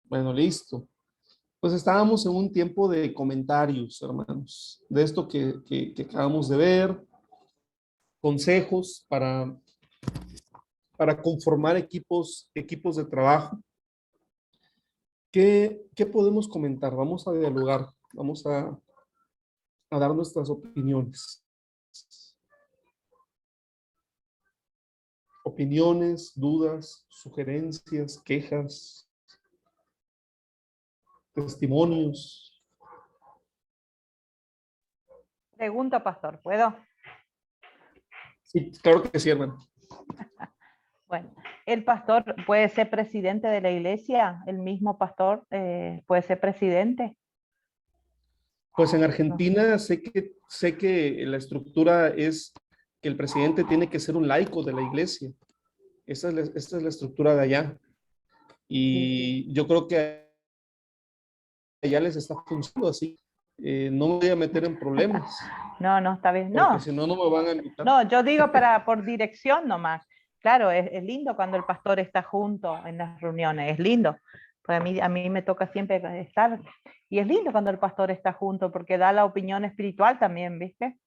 Bueno, listo. Pues estábamos en un tiempo de comentarios, hermanos, de esto que acabamos de ver, consejos para conformar equipos de trabajo. ¿Qué podemos comentar? Vamos a dialogar, vamos a dar nuestras opiniones. Opiniones, dudas, sugerencias, quejas, testimonios. Pregunta, pastor, ¿puedo? Sí, claro que sí, hermano. Bueno, ¿el pastor puede ser presidente de la iglesia? ¿El mismo pastor puede ser presidente? Pues en No. Argentina sé que la estructura es que el presidente tiene que ser un laico de la iglesia. Esta es la estructura de allá. Sí, sí. Y yo creo que allá les está funcionando así. No me voy a meter en problemas, No, no, está bien. porque No, si no, no me van a invitar. no, yo digo por dirección nomás. Claro, es lindo cuando el pastor está junto en las reuniones, es lindo. Pues a mí me toca siempre estar. Y es lindo cuando el pastor está junto porque da la opinión espiritual también, ¿viste?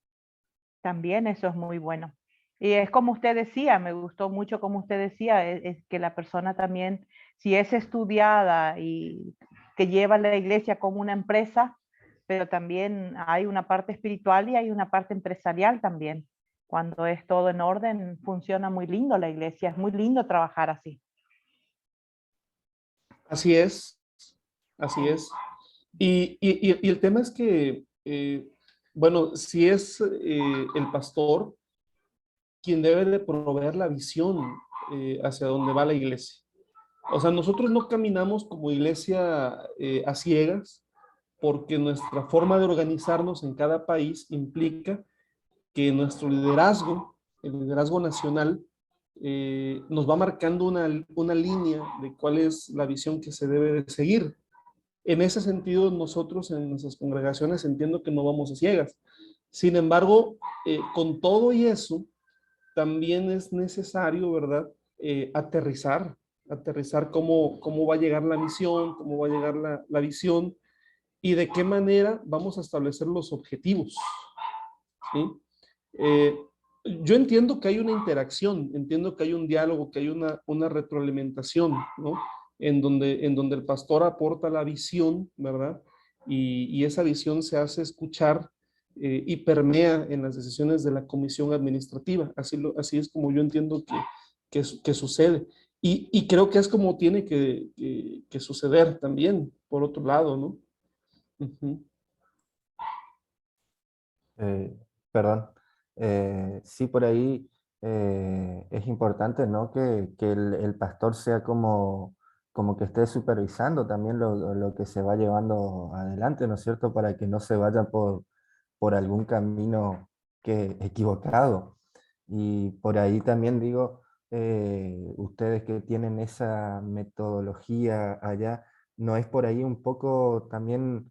También eso es muy bueno. Y es como usted decía, me gustó mucho como usted decía, es que la persona también, si es estudiada y que lleva la iglesia como una empresa, pero también hay una parte espiritual y hay una parte empresarial también. Cuando es todo en orden, funciona muy lindo la iglesia, es muy lindo trabajar así. Así es, así es. Y el tema es que, bueno, si es el pastor quien debe de proveer la visión hacia dónde va la iglesia. O sea, nosotros no caminamos como iglesia a ciegas, porque nuestra forma de organizarnos en cada país implica que nuestro liderazgo, el liderazgo nacional, nos va marcando una línea de cuál es la visión que se debe de seguir. En ese sentido, nosotros en nuestras congregaciones entiendo que no vamos a ciegas. Sin embargo, con todo y eso, también es necesario, ¿verdad? Aterrizar cómo va a llegar la misión, cómo va a llegar la visión y de qué manera vamos a establecer los objetivos, ¿sí? Eh, yo entiendo que hay una interacción, entiendo que hay un diálogo, que hay una retroalimentación, ¿no? En donde el pastor aporta la visión, ¿verdad? Y esa visión se hace escuchar y permea en las decisiones de la comisión administrativa. Así es como yo entiendo que sucede. Y creo que es como tiene que suceder también, por otro lado, ¿no? Ujú. Eh, Perdón. Sí, por ahí es importante, ¿no? Que el pastor sea como que esté supervisando también lo que se va llevando adelante, ¿no es cierto? Para que no se vaya por algún camino equivocado. Y por ahí también digo, ustedes que tienen esa metodología allá, ¿no es por ahí un poco también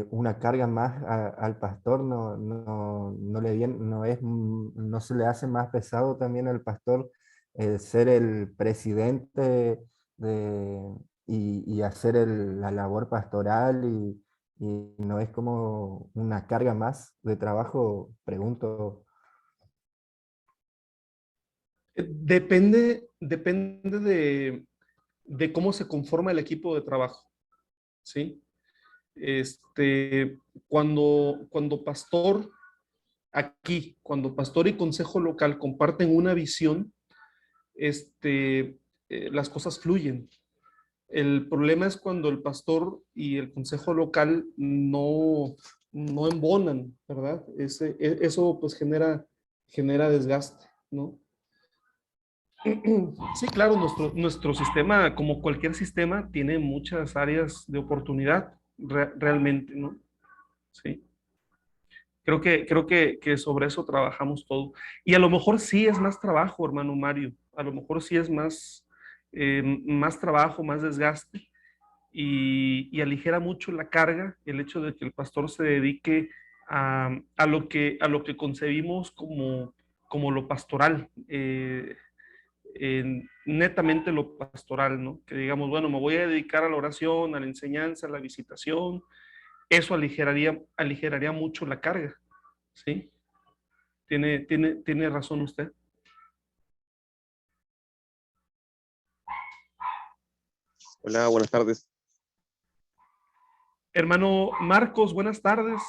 una carga más al pastor? No se le hace más pesado también al pastor el ser el presidente y hacer la labor pastoral y no es como una carga más de trabajo, pregunto. Depende de cómo se conforma el equipo de trabajo, ¿sí? Este, cuando pastor aquí, cuando pastor y consejo local comparten una visión, las cosas fluyen. El problema es cuando el pastor y el consejo local no embonan, ¿verdad? Eso pues genera desgaste, ¿no? Sí, claro, nuestro sistema, como cualquier sistema, tiene muchas áreas de oportunidad, realmente, ¿no? Sí. Creo que sobre eso trabajamos todo. Y a lo mejor sí es más trabajo, hermano Mario. A lo mejor sí es más trabajo, más desgaste. Y aligera mucho la carga el hecho de que el pastor se dedique a lo que concebimos como lo pastoral. en netamente lo pastoral, ¿no? Que digamos, bueno, me voy a dedicar a la oración, a la enseñanza, a la visitación. Eso aligeraría mucho la carga, ¿sí? Tiene razón usted. Hola, buenas tardes. Hermano Marcos, buenas tardes.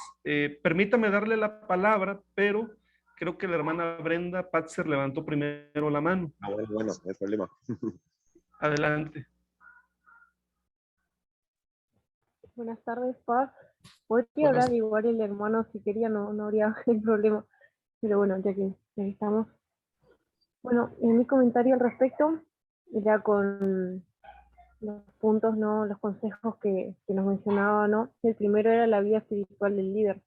Permítame darle la palabra, pero creo que la hermana Brenda Patzer levantó primero la mano. Bueno, no hay problema. Adelante. Buenas tardes, Paz. Podría Buenas. hablar igual el hermano si quería, no habría el problema. Pero bueno, ya que estamos. Bueno, en mi comentario al respecto, ya con los puntos, ¿no? Los consejos que nos mencionaba, ¿no? El primero era la vida espiritual del líder.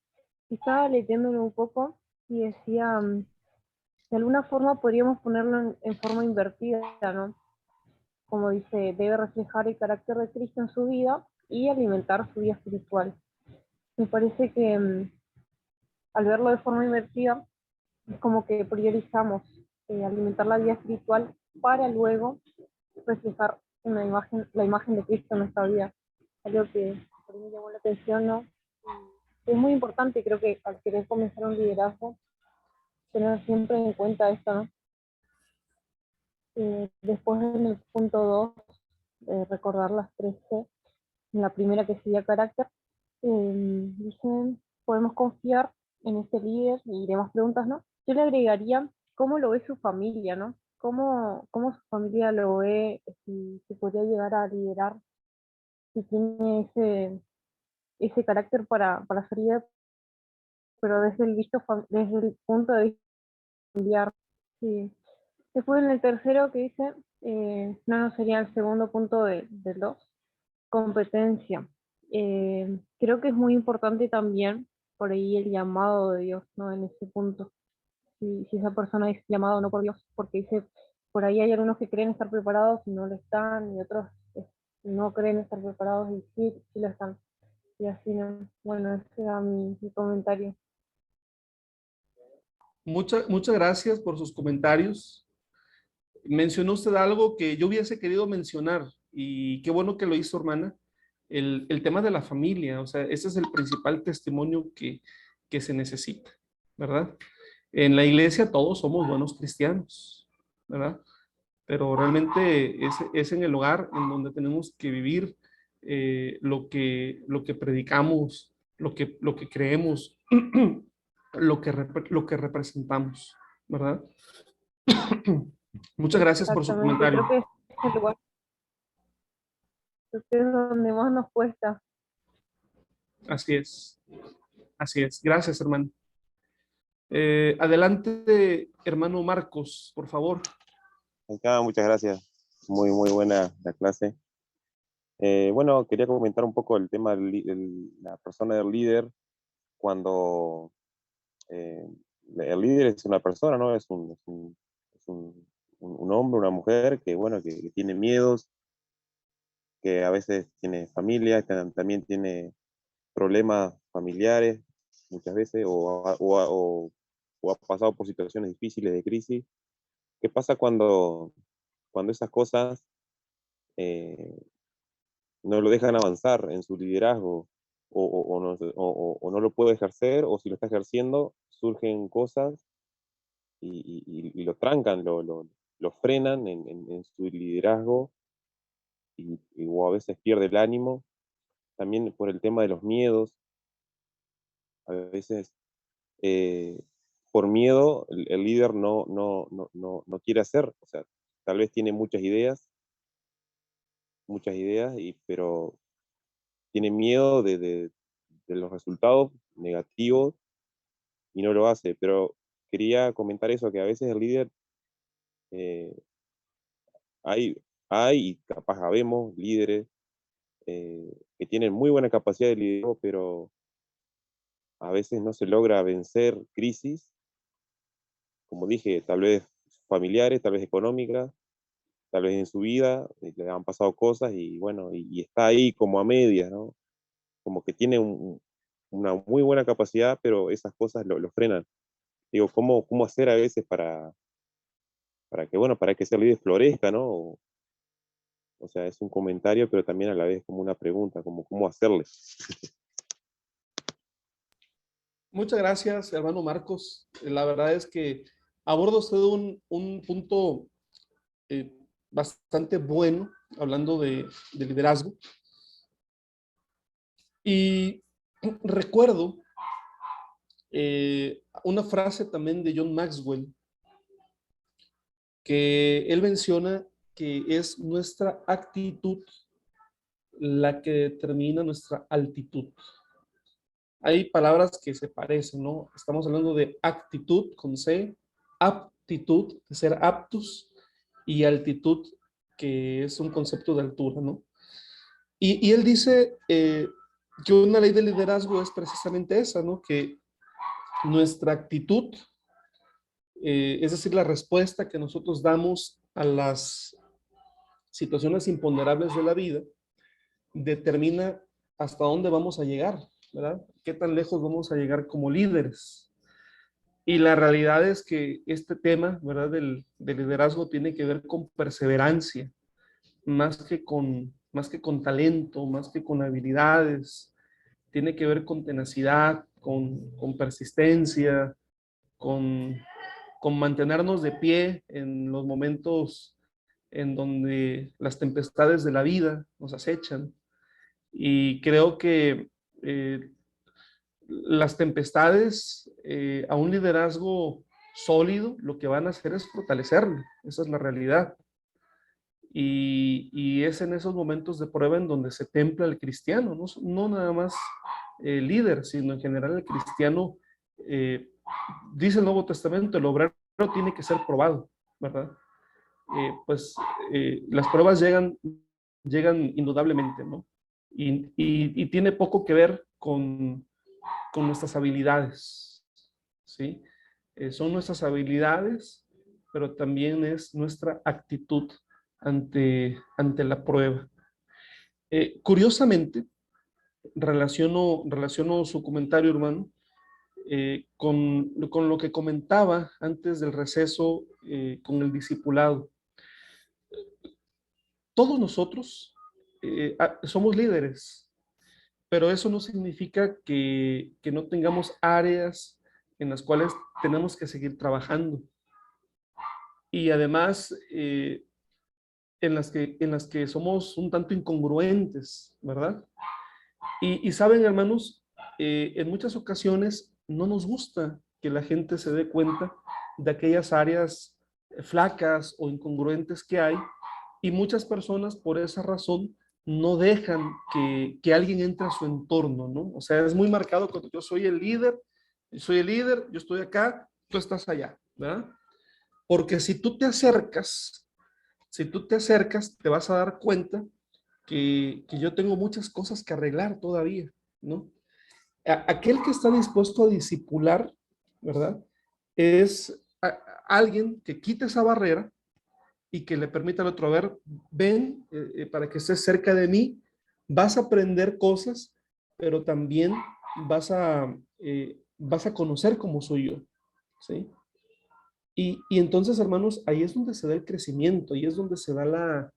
Estaba leyéndolo un poco y decía, de alguna forma podríamos ponerlo en forma invertida, ¿no? Como dice, debe reflejar el carácter de Cristo en su vida y alimentar su vida espiritual. Me parece que al verlo de forma invertida, es como que priorizamos alimentar la vida espiritual para luego reflejar la imagen de Cristo en nuestra vida. Algo que por mí me llamó la atención, ¿no? Es muy importante, creo que al querer comenzar un liderazgo, tener siempre en cuenta esto, ¿no? Después en el punto 2, recordar las 3C, en la primera que sería carácter, dicen, podemos confiar en este líder y demás preguntas, ¿no? Yo le agregaría cómo lo ve su familia, ¿no? Cómo su familia lo ve, si podría llegar a liderar, si tiene ese carácter para ser líder, pero desde el punto de vista familiar. Sí. Después en el tercero que dice, no sería el segundo punto del 2, competencia. Creo que es muy importante también por ahí el llamado de Dios, ¿no? En ese punto. Si esa persona es llamado o no por Dios, porque dice, por ahí hay algunos que creen estar preparados y no lo están, y otros no creen estar preparados y sí lo están. Y así, ¿no? Bueno, ese era mi comentario. Muchas gracias por sus comentarios. Mencionó usted algo que yo hubiese querido mencionar y qué bueno que lo hizo, hermana. El tema de la familia, o sea, ese es el principal testimonio que se necesita, ¿verdad? En la iglesia todos somos buenos cristianos, ¿verdad? Pero realmente es en el hogar en donde tenemos que vivir lo que predicamos, lo que creemos, lo que representamos, ¿verdad? Muchas gracias por su Exactamente, comentario. creo que es el lugar que es donde más nos cuesta. Así es, así es. Gracias, hermano. Adelante, hermano Marcos, por favor. Acá, muchas gracias. Muy buena la clase. Bueno, quería comentar un poco el tema de la persona del líder cuando eh, el líder es una persona, ¿no? Es un hombre, una mujer que, bueno, que tiene miedos, que a veces tiene familia, que también tiene problemas familiares muchas veces, o ha pasado por situaciones difíciles de crisis. ¿Qué pasa cuando esas cosas eh, no lo dejan avanzar en su liderazgo o no lo puede ejercer, o si lo está ejerciendo, surgen cosas y lo trancan, lo frenan en su liderazgo o a veces pierde el ánimo? También por el tema de los miedos, a veces eh, por miedo el líder no quiere hacer, o sea, tal vez tiene muchas ideas, pero tiene miedo de los resultados negativos y no lo hace. Pero quería comentar eso, que a veces el líder, eh, hay, y capaz habemos líderes que tienen muy buena capacidad de liderazgo, pero a veces no se logra vencer crisis, como dije, tal vez familiares, tal vez económicas, tal vez en su vida, le han pasado cosas y bueno, y está ahí como a medias, ¿no? Como que tiene una muy buena capacidad, pero esas cosas lo frenan. Digo, ¿cómo hacer a veces bueno, para que ese líder florezca, ¿no? O sea, es un comentario, pero también a la vez como una pregunta, como cómo hacerle. Muchas gracias, hermano Marcos. La verdad es que aborda usted un punto eh, bastante bueno, hablando de liderazgo. Y recuerdo una frase también de John Maxwell, que él menciona que es nuestra actitud la que determina nuestra altitud. Hay palabras que se parecen, ¿no? Estamos hablando de actitud con C, aptitud, de ser aptos, y altitud, que es un concepto de altura, ¿no? Y él dice que una ley de liderazgo es precisamente esa, ¿no? Que nuestra actitud, es decir, la respuesta que nosotros damos a las situaciones imponderables de la vida, determina hasta dónde vamos a llegar, ¿verdad? ¿Qué tan lejos vamos a llegar como líderes? Y la realidad es que este tema, ¿verdad? Del liderazgo tiene que ver con perseverancia, más que con talento, más que con habilidades. Tiene que ver con tenacidad, con persistencia, con, con mantenernos de pie en los momentos en donde las tempestades de la vida nos acechan. Y creo que eh, las tempestades a un liderazgo sólido lo que van a hacer es fortalecerlo. Esa es la realidad. Y es en esos momentos de prueba en donde se templa el cristiano, no nada más el líder, sino en general el cristiano. eh, Dice el Nuevo Testamento, el obrero tiene que ser probado, ¿verdad? Pues las pruebas llegan indudablemente, ¿no? Y tiene poco que ver con nuestras habilidades, ¿sí? Son nuestras habilidades, pero también es nuestra actitud ante la prueba. Curiosamente, relaciono su comentario, hermano, con lo que comentaba antes del receso con el discipulado. Todos nosotros somos líderes, pero eso no significa que no tengamos áreas en las cuales tenemos que seguir trabajando. Y además, en las que somos un tanto incongruentes, ¿verdad? Y saben, hermanos, en muchas ocasiones no nos gusta que la gente se dé cuenta de aquellas áreas flacas o incongruentes que hay, y muchas personas por esa razón no dejan que alguien entre a su entorno, ¿no? O sea, es muy marcado cuando yo soy el líder, yo estoy acá, tú estás allá, ¿verdad? Porque si tú te acercas, te vas a dar cuenta que yo tengo muchas cosas que arreglar todavía, ¿no? Aquel que está dispuesto a discipular, ¿verdad? Es alguien que quite esa barrera y que le permita al otro, a ver, ven para que estés cerca de mí, vas a aprender cosas, pero también vas a conocer cómo soy yo, ¿sí? Y entonces, hermanos, ahí es donde se da el crecimiento, ahí es donde se da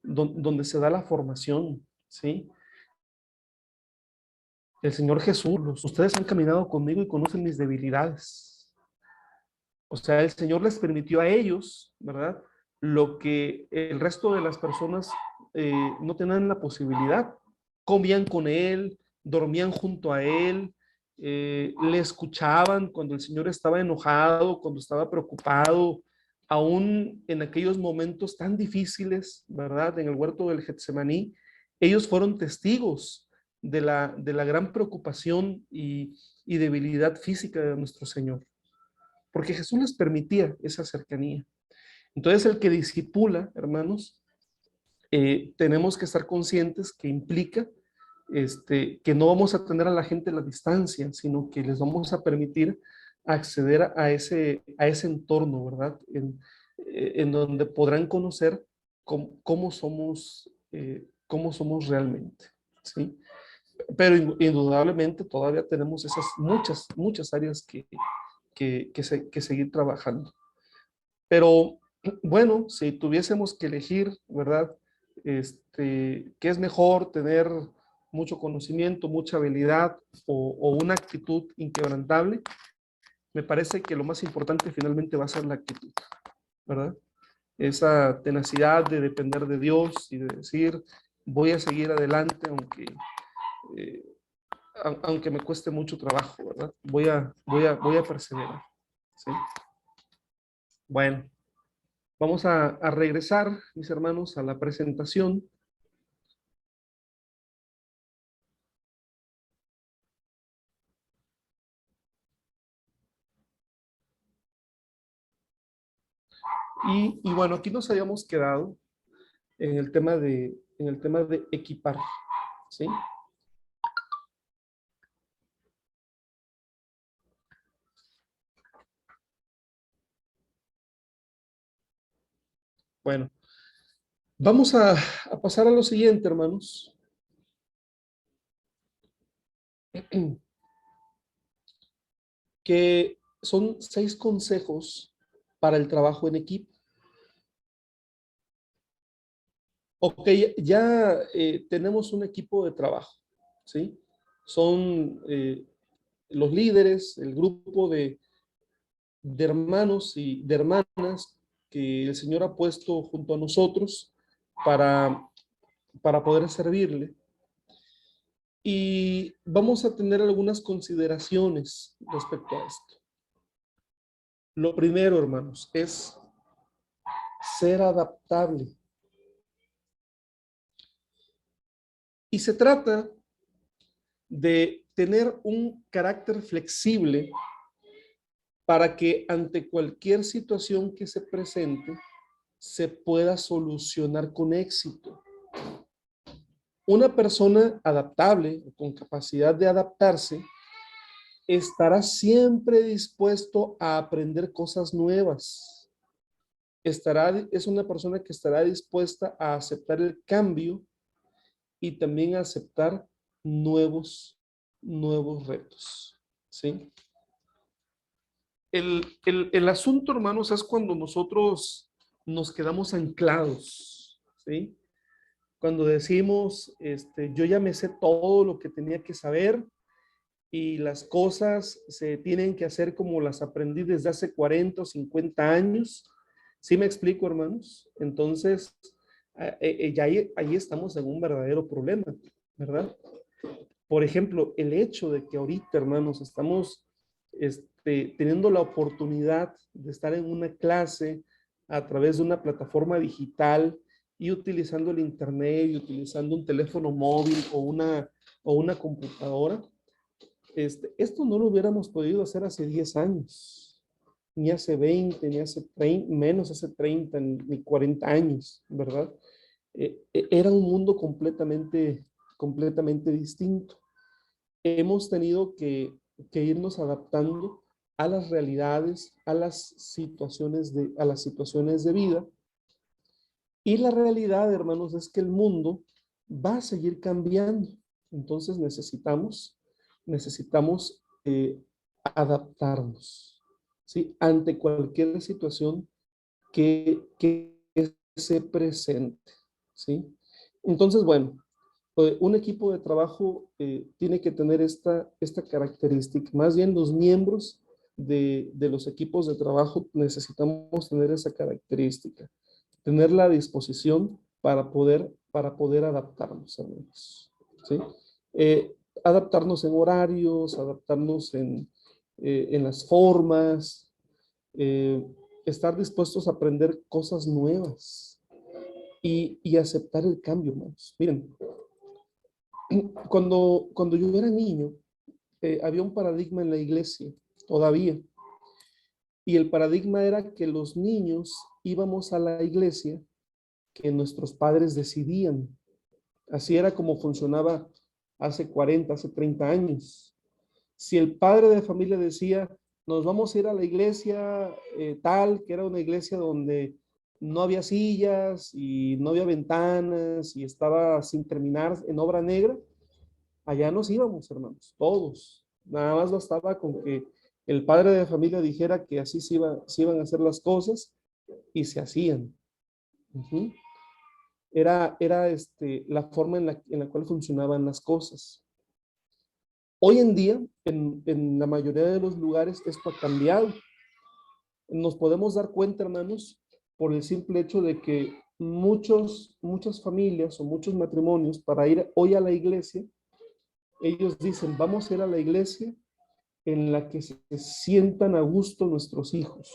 donde se da la formación, ¿sí? El Señor Jesús, ustedes han caminado conmigo y conocen mis debilidades. O sea, el Señor les permitió a ellos, ¿verdad? Lo que el resto de las personas no tenían la posibilidad. Comían con Él, dormían junto a Él, le escuchaban cuando el Señor estaba enojado, cuando estaba preocupado, aún en aquellos momentos tan difíciles, ¿verdad? En el huerto del Getsemaní, ellos fueron testigos de la gran preocupación y debilidad física de nuestro Señor, porque Jesús les permitía esa cercanía. Entonces, el que discipula, hermanos, tenemos que estar conscientes que implica que no vamos a tener a la gente a la distancia, sino que les vamos a permitir acceder a ese entorno, ¿verdad? En donde podrán conocer cómo somos realmente, ¿sí? Pero indudablemente todavía tenemos esas muchas áreas que seguir trabajando. Pero bueno, si tuviésemos que elegir, ¿verdad? ¿Qué es mejor tener mucho conocimiento, mucha habilidad o una actitud inquebrantable? Me parece que lo más importante finalmente va a ser la actitud, ¿verdad? Esa tenacidad de depender de Dios y de decir, voy a seguir adelante eh, aunque me cueste mucho trabajo, ¿verdad? Voy a perseverar, ¿sí? Bueno, vamos a regresar, mis hermanos, a la presentación. Y bueno, aquí nos habíamos quedado en el tema de equipar, ¿sí? Bueno, vamos a pasar a lo siguiente, hermanos. Que son 6 consejos para el trabajo en equipo. Ok, ya tenemos un equipo de trabajo, ¿sí? Son los líderes, el grupo de hermanos y de hermanas que el Señor ha puesto junto a nosotros para, para poder servirle. Y vamos a tener algunas consideraciones respecto a esto. Lo primero, hermanos, es ser adaptable. Y se trata de tener un carácter flexible para que ante cualquier situación que se presente, se pueda solucionar con éxito. Una persona adaptable, con capacidad de adaptarse, estará siempre dispuesto a aprender cosas nuevas. Es una persona que estará dispuesta a aceptar el cambio y también a aceptar nuevos retos, ¿sí? El asunto, hermanos, es cuando nosotros nos quedamos anclados, ¿sí? Cuando decimos, yo ya me sé todo lo que tenía que saber y las cosas se tienen que hacer como las aprendí desde hace 40 o 50 años. ¿Sí me explico, hermanos? Entonces, ya ahí estamos en un verdadero problema, ¿verdad? Por ejemplo, el hecho de que ahorita, hermanos, estamos teniendo la oportunidad de estar en una clase a través de una plataforma digital y utilizando el internet y utilizando un teléfono móvil o una computadora, esto no lo hubiéramos podido hacer hace 10 años, ni hace 20, ni hace 30, menos hace 30, ni 40 años, ¿verdad? Era un mundo completamente distinto. Hemos tenido que irnos adaptando a las realidades, a las situaciones de vida. Y la realidad, hermanos, es que el mundo va a seguir cambiando. Entonces necesitamos adaptarnos, ¿sí? Ante cualquier situación que se presente, ¿sí? Entonces, bueno, un equipo de trabajo tiene que tener esta característica. Más bien los miembros de los equipos de trabajo necesitamos tener esa característica, tener la disposición para poder adaptarnos, amigos, ¿sí? Adaptarnos en horarios, adaptarnos en las formas, eh, estar dispuestos a aprender cosas nuevas y aceptar el cambio, hermanos. Miren, cuando yo era niño, había un paradigma en la iglesia, todavía, y el paradigma era que los niños íbamos a la iglesia que nuestros padres decidían. Así era como funcionaba hace 40, hace 30 años. Si el padre de familia decía, nos vamos a ir a la iglesia tal, que era una iglesia donde no había sillas y no había ventanas y estaba sin terminar en obra negra, allá nos íbamos, hermanos, todos. Nada más bastaba con que el padre de familia dijera que así se iban a hacer las cosas y se hacían. Ujú. Era la forma en la cual funcionaban las cosas. Hoy en día, en la mayoría de los lugares, esto ha cambiado. Nos podemos dar cuenta, hermanos, por el simple hecho de que muchas familias o muchos matrimonios, para ir hoy a la iglesia, ellos dicen, vamos a ir a la iglesia en la que se sientan a gusto nuestros hijos,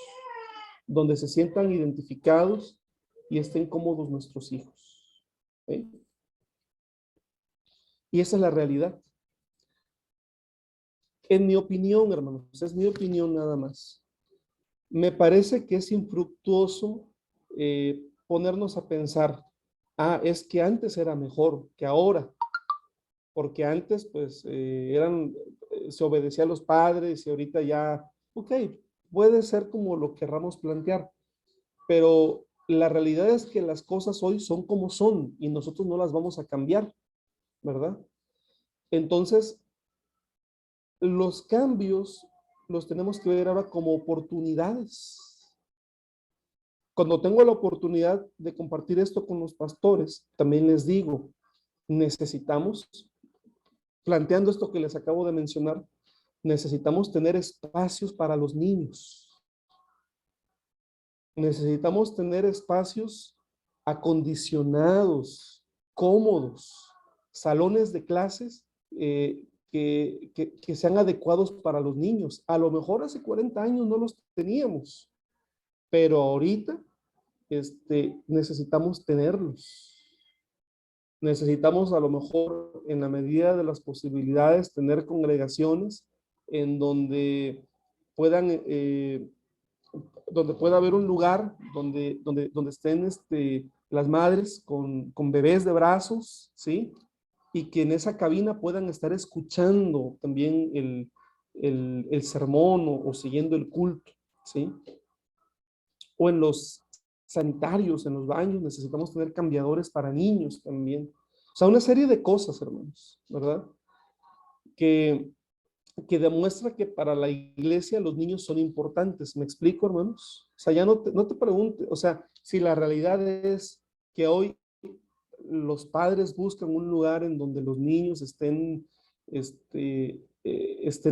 donde se sientan identificados y estén cómodos nuestros hijos. ¿Sí? Y esa es la realidad. En mi opinión, hermanos, es mi opinión nada más. Me parece que es infructuoso ponernos a pensar, es que antes era mejor que ahora, porque antes pues se obedecía a los padres y ahorita ya, ok, puede ser como lo querramos plantear, pero la realidad es que las cosas hoy son como son y nosotros no las vamos a cambiar, ¿verdad? Entonces, los cambios los tenemos que ver ahora como oportunidades. Cuando tengo la oportunidad de compartir esto con los pastores, también les digo, necesitamos, planteando esto que les acabo de mencionar, necesitamos tener espacios para los niños. Necesitamos tener espacios acondicionados, cómodos, salones de clases que sean adecuados para los niños. A lo mejor hace 40 años no los teníamos, pero ahorita necesitamos tenerlos. Necesitamos a lo mejor en la medida de las posibilidades tener congregaciones en donde puedan, donde pueda haber un lugar donde estén las madres con bebés de brazos, ¿sí? Y que en esa cabina puedan estar escuchando también el sermón o siguiendo el culto, ¿sí? O en los sanitarios, en los baños, necesitamos tener cambiadores para niños también. O sea, una serie de cosas, hermanos, ¿verdad? Que demuestra que para la iglesia los niños son importantes. ¿Me explico, hermanos? O sea, ya no te pregunte, o sea, si la realidad es que hoy los padres buscan un lugar en donde los niños estén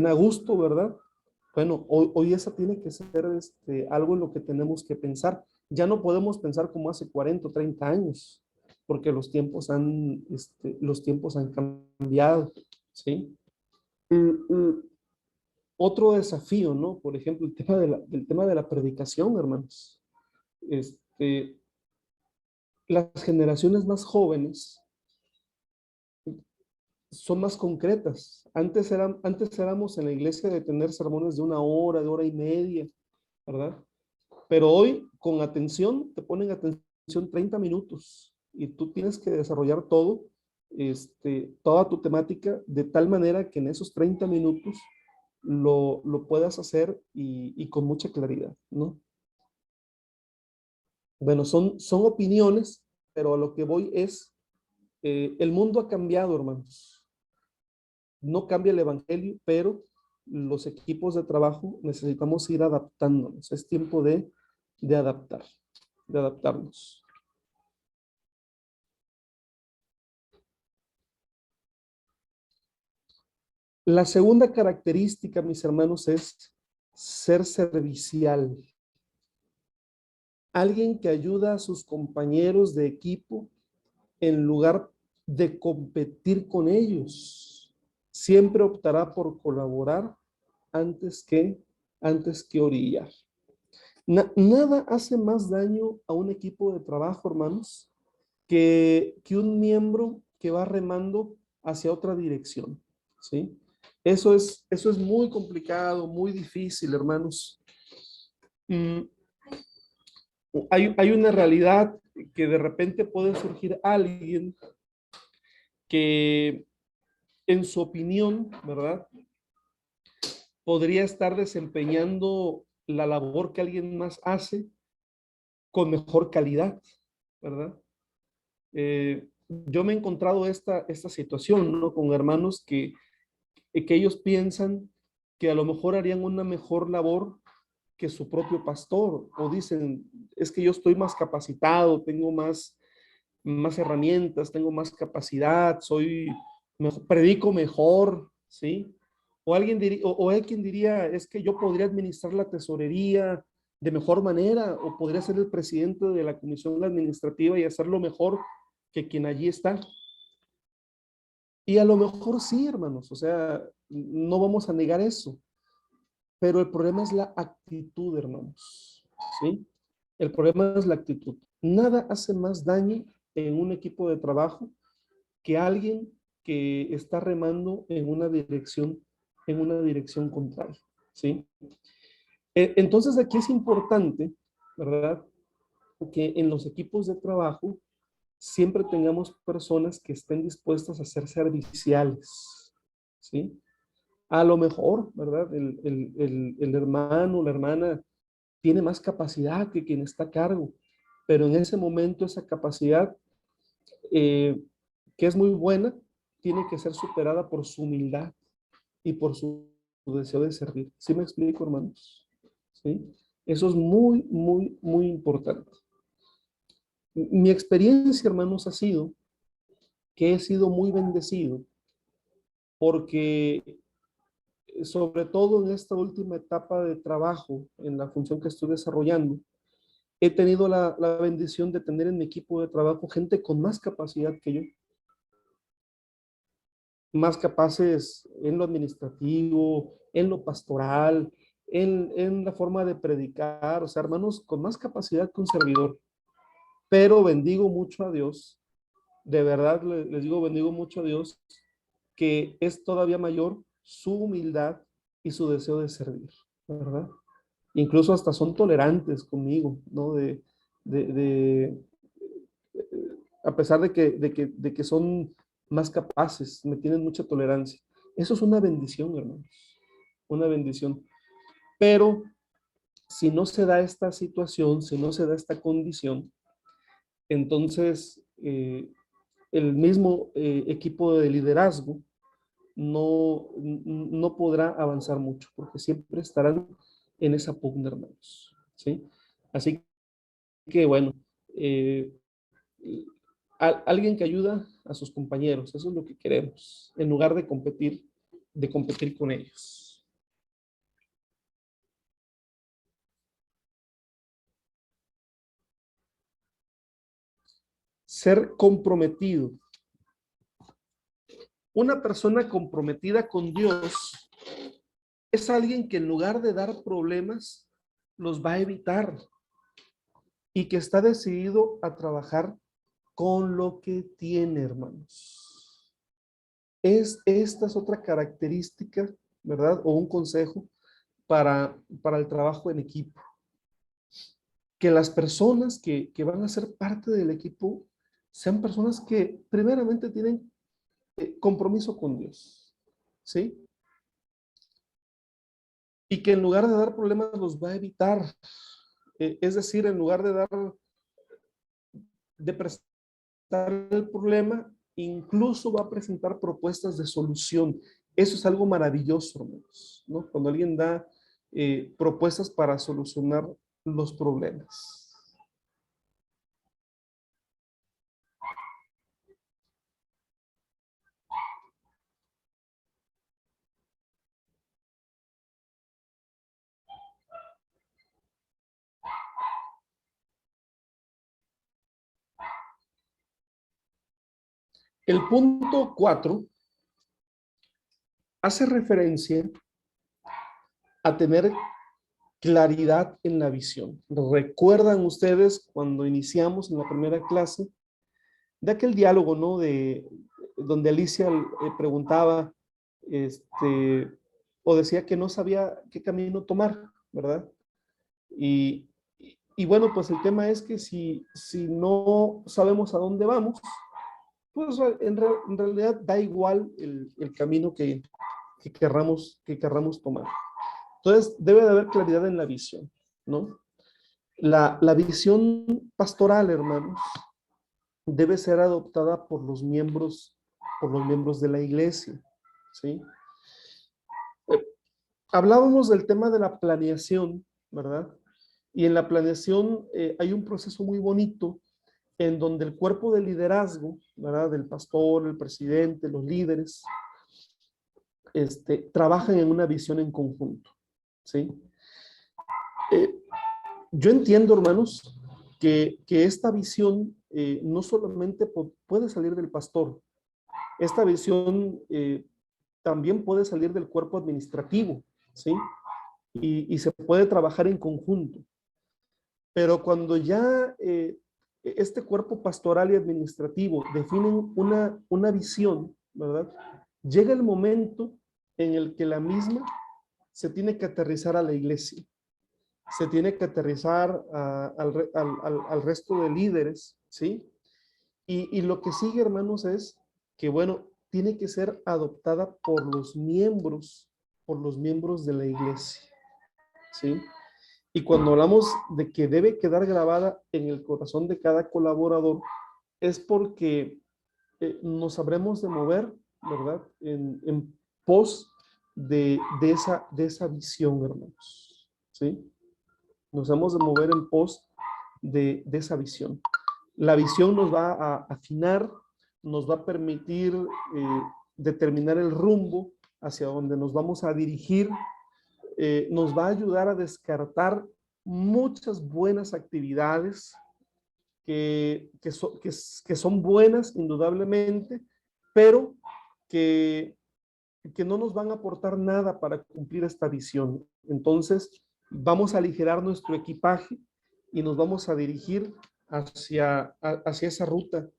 a gusto, ¿verdad? Bueno, hoy esa tiene que ser algo en lo que tenemos que pensar. Ya no podemos pensar como hace 40 o 30 años, porque los tiempos han cambiado, ¿sí? Otro desafío, ¿no? Por ejemplo, el tema de la predicación, hermanos. Las generaciones más jóvenes son más concretas. Antes éramos en la iglesia de tener sermones de 1 hora, de 1 hora y media, ¿verdad? Pero hoy, con atención, te ponen atención 30 minutos y tú tienes que desarrollar toda tu temática de tal manera que en esos 30 minutos lo puedas hacer y con mucha claridad, ¿no? Bueno, son opiniones, pero a lo que voy es, el mundo ha cambiado, hermanos. No cambia el evangelio, pero los equipos de trabajo necesitamos ir adaptándonos. Es tiempo de adaptarnos. La segunda característica, mis hermanos, es ser servicial. Alguien que ayuda a sus compañeros de equipo en lugar de competir con ellos. Siempre optará por colaborar antes que orillar. Nada hace más daño a un equipo de trabajo, hermanos, que un miembro que va remando hacia otra dirección, ¿sí? Eso es muy complicado, muy difícil, hermanos. Hay una realidad que de repente puede surgir alguien que en su opinión, ¿verdad? Podría estar desempeñando la labor que alguien más hace con mejor calidad, ¿verdad? Yo me he encontrado esta situación, ¿no? Con hermanos que ellos piensan que a lo mejor harían una mejor labor que su propio pastor, o dicen, es que yo estoy más capacitado, tengo más herramientas, tengo más capacidad, predico mejor, ¿sí? O alguien diría, o hay quien diría, es que yo podría administrar la tesorería de mejor manera, o podría ser el presidente de la comisión administrativa y hacerlo mejor que quien allí está. Y a lo mejor sí, hermanos, o sea, no vamos a negar eso, pero el problema es la actitud, hermanos, ¿sí? El problema es la actitud. Nada hace más daño en un equipo de trabajo que alguien que está remando en una dirección contraria, ¿sí? Entonces aquí es importante, ¿verdad? Que en los equipos de trabajo siempre tengamos personas que estén dispuestas a ser serviciales, ¿sí? A lo mejor, ¿verdad? El hermano, la hermana tiene más capacidad que quien está a cargo, pero en ese momento esa capacidad, que es muy buena, tiene que ser superada por su humildad y por su deseo de servir. ¿Sí me explico, hermanos? ¿Sí? Eso es muy, muy, muy importante. Mi experiencia, hermanos, ha sido que he sido muy bendecido porque sobre todo en esta última etapa de trabajo, en la función que estoy desarrollando, he tenido la bendición de tener en mi equipo de trabajo gente con más capacidad que yo, más capaces en lo administrativo, en lo pastoral, en la forma de predicar, o sea, hermanos, con más capacidad que un servidor. Pero bendigo mucho a Dios, de verdad les digo, bendigo mucho a Dios, que es todavía mayor su humildad y su deseo de servir, ¿verdad? Incluso hasta son tolerantes conmigo, ¿no? De, de, a pesar de que son más capaces, me tienen mucha tolerancia. Eso es una bendición, hermanos, una bendición. Pero si no se da esta situación, si no se da esta condición, entonces el mismo equipo de liderazgo no podrá avanzar mucho, porque siempre estarán en esa pugna, hermanos, ¿sí? Así que, bueno, eh, alguien que ayuda a sus compañeros, eso es lo que queremos, en lugar de competir con ellos. Ser comprometido. Una persona comprometida con Dios es alguien que en lugar de dar problemas, los va a evitar y que está decidido a trabajar con lo que tiene, hermanos. Esta es otra característica, ¿verdad? O un consejo para el trabajo en equipo. Que las personas que van a ser parte del equipo sean personas que primeramente tienen compromiso con Dios, ¿sí? Y que en lugar de dar problemas los va a evitar. Es decir, en lugar de presentar el problema, incluso va a presentar propuestas de solución. Eso es algo maravilloso, hermanos, ¿no? Cuando alguien da propuestas para solucionar los problemas. El punto 4 hace referencia a tener claridad en la visión. ¿Recuerdan ustedes cuando iniciamos en la primera clase de aquel diálogo, ¿no? Donde Alicia preguntaba, o decía que no sabía qué camino tomar, ¿verdad? Y bueno, pues el tema es que si no sabemos a dónde vamos, pues en realidad da igual el camino que querramos tomar. Entonces, debe de haber claridad en la visión, ¿no? La visión pastoral, hermanos, debe ser adoptada por los miembros de la iglesia, ¿sí? Hablábamos del tema de la planeación, ¿verdad? Y en la planeación hay un proceso muy bonito en donde el cuerpo de liderazgo, ¿verdad? Del pastor, el presidente, los líderes, trabajan en una visión en conjunto, ¿sí? Yo entiendo, hermanos, que esta visión no solamente puede salir del pastor, esta visión también puede salir del cuerpo administrativo, ¿sí? Y se puede trabajar en conjunto. Pero cuando ya este cuerpo pastoral y administrativo definen una visión, ¿verdad? Llega el momento en el que la misma se tiene que aterrizar a la iglesia, se tiene que aterrizar al resto de líderes, ¿sí? Y lo que sigue, hermanos, es que, bueno, tiene que ser adoptada por los miembros de la iglesia, ¿sí? Y cuando hablamos de que debe quedar grabada en el corazón de cada colaborador, es porque nos habremos de mover, ¿verdad? En pos de esa visión, hermanos, ¿sí? Nos hemos de mover en pos de esa visión. La visión nos va a afinar, nos va a permitir determinar el rumbo hacia donde nos vamos a dirigir, nos va a ayudar a descartar muchas buenas actividades que son buenas indudablemente, pero que no nos van a aportar nada para cumplir esta visión. Entonces, vamos a aligerar nuestro equipaje y nos vamos a dirigir hacia esa ruta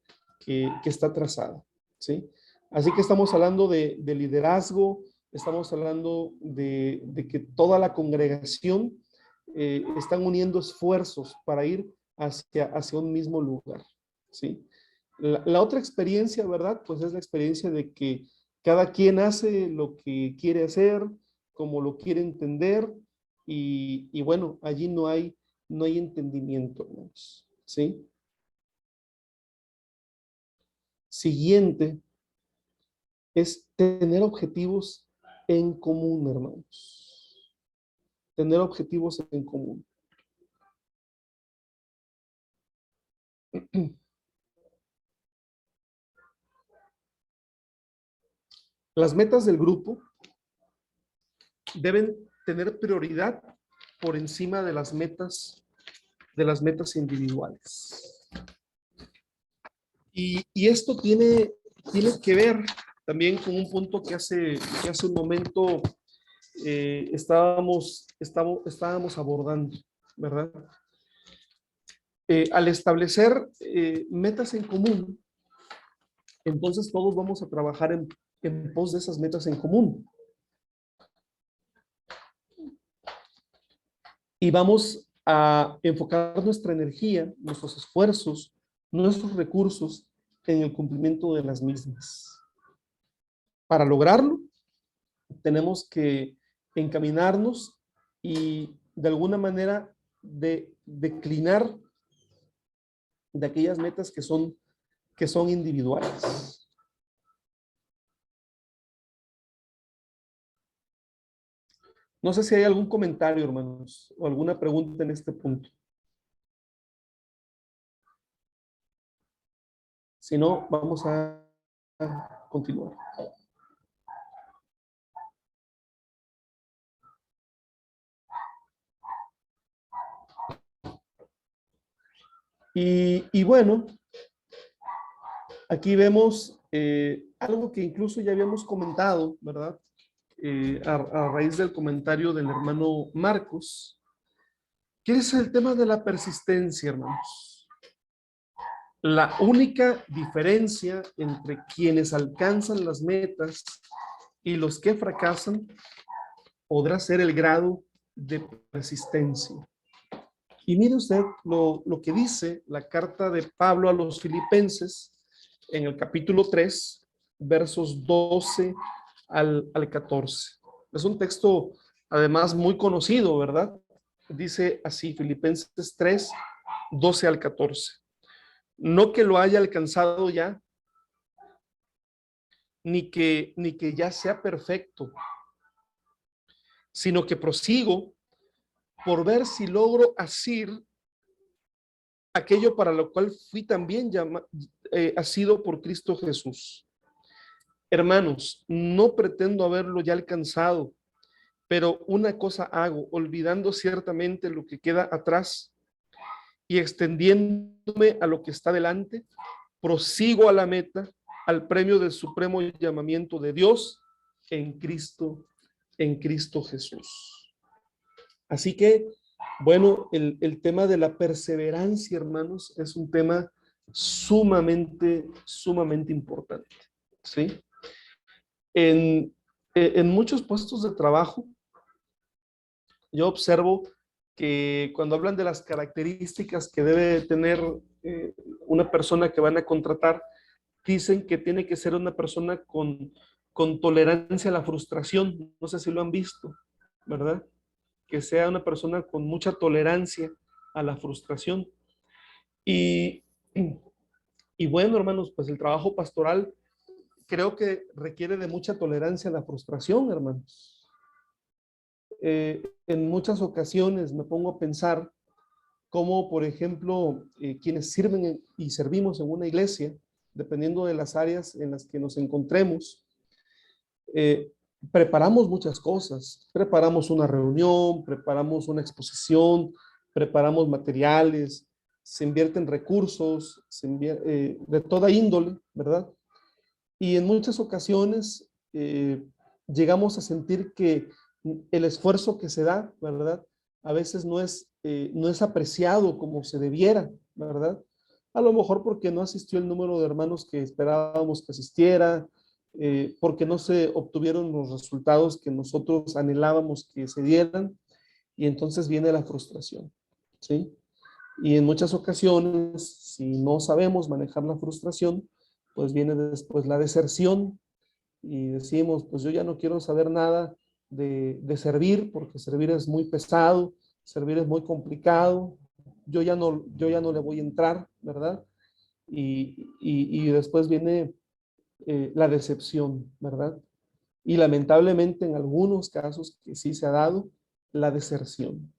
que está trazada, ¿sí? Así que estamos hablando de liderazgo, estamos hablando de que toda la congregación están uniendo esfuerzos para ir hacia un mismo lugar, ¿sí? La otra experiencia, ¿verdad? Pues es la experiencia de que cada quien hace lo que quiere hacer, como lo quiere entender, y bueno, allí no hay entendimiento, hermanos, ¿sí? Siguiente es tener objetivos en común, hermanos. Tener objetivos en común. Las metas del grupo deben tener prioridad por encima de las metas individuales. Y esto tiene que ver también con un punto que hace un momento estábamos abordando, ¿verdad? Al establecer metas en común, entonces todos vamos a trabajar en pos de esas metas en común. Y vamos a enfocar nuestra energía, nuestros esfuerzos, nuestros recursos en el cumplimiento de las mismas. Para lograrlo, tenemos que encaminarnos y de alguna manera declinar de aquellas metas que son individuales. No sé si hay algún comentario, hermanos, o alguna pregunta en este punto. Si no, vamos a continuar. Y bueno, aquí vemos algo que incluso ya habíamos comentado, ¿verdad? A raíz del comentario del hermano Marcos, que es el tema de la persistencia, hermanos. La única diferencia entre quienes alcanzan las metas y los que fracasan podrá ser el grado de persistencia. Y mire usted lo que dice la carta de Pablo a los Filipenses en el capítulo 3, versos 12 al 14. Es un texto además muy conocido, ¿verdad? Dice así, Filipenses 3, 12 al 14. No que lo haya alcanzado ya, ni que ya sea perfecto, sino que prosigo por ver si logro asir aquello para lo cual fui también asido por Cristo Jesús. Hermanos, no pretendo haberlo ya alcanzado, pero una cosa hago, olvidando ciertamente lo que queda atrás y extendiéndome a lo que está delante, prosigo a la meta, al premio del supremo llamamiento de Dios en Cristo Jesús. Así que, bueno, el tema de la perseverancia, hermanos, es un tema sumamente importante, ¿sí? En muchos puestos de trabajo, yo observo que cuando hablan de las características que debe tener una persona que van a contratar, dicen que tiene que ser una persona con tolerancia a la frustración. No sé si lo han visto, ¿verdad? Que sea una persona con mucha tolerancia a la frustración. Y, y bueno, hermanos, pues el trabajo pastoral creo que requiere de mucha tolerancia a la frustración, hermanos. En muchas ocasiones me pongo a pensar cómo, por ejemplo, quienes sirven y servimos en una iglesia, dependiendo de las áreas en las que nos encontremos, preparamos muchas cosas. Preparamos una reunión, preparamos una exposición, preparamos materiales, se invierten recursos, de toda índole, ¿verdad? Y en muchas ocasiones llegamos a sentir que el esfuerzo que se da, ¿verdad? A veces no es apreciado como se debiera, ¿verdad? A lo mejor porque no asistió el número de hermanos que esperábamos que asistiera, porque no se obtuvieron los resultados que nosotros anhelábamos que se dieran, y entonces viene la frustración, ¿sí? Y en muchas ocasiones, si no sabemos manejar la frustración, pues viene después la deserción, y decimos, pues yo ya no quiero saber nada de servir, porque servir es muy pesado, servir es muy complicado, yo ya no le voy a entrar, ¿verdad? Y después viene la decepción, ¿verdad? Y lamentablemente en algunos casos que sí se ha dado, la deserción.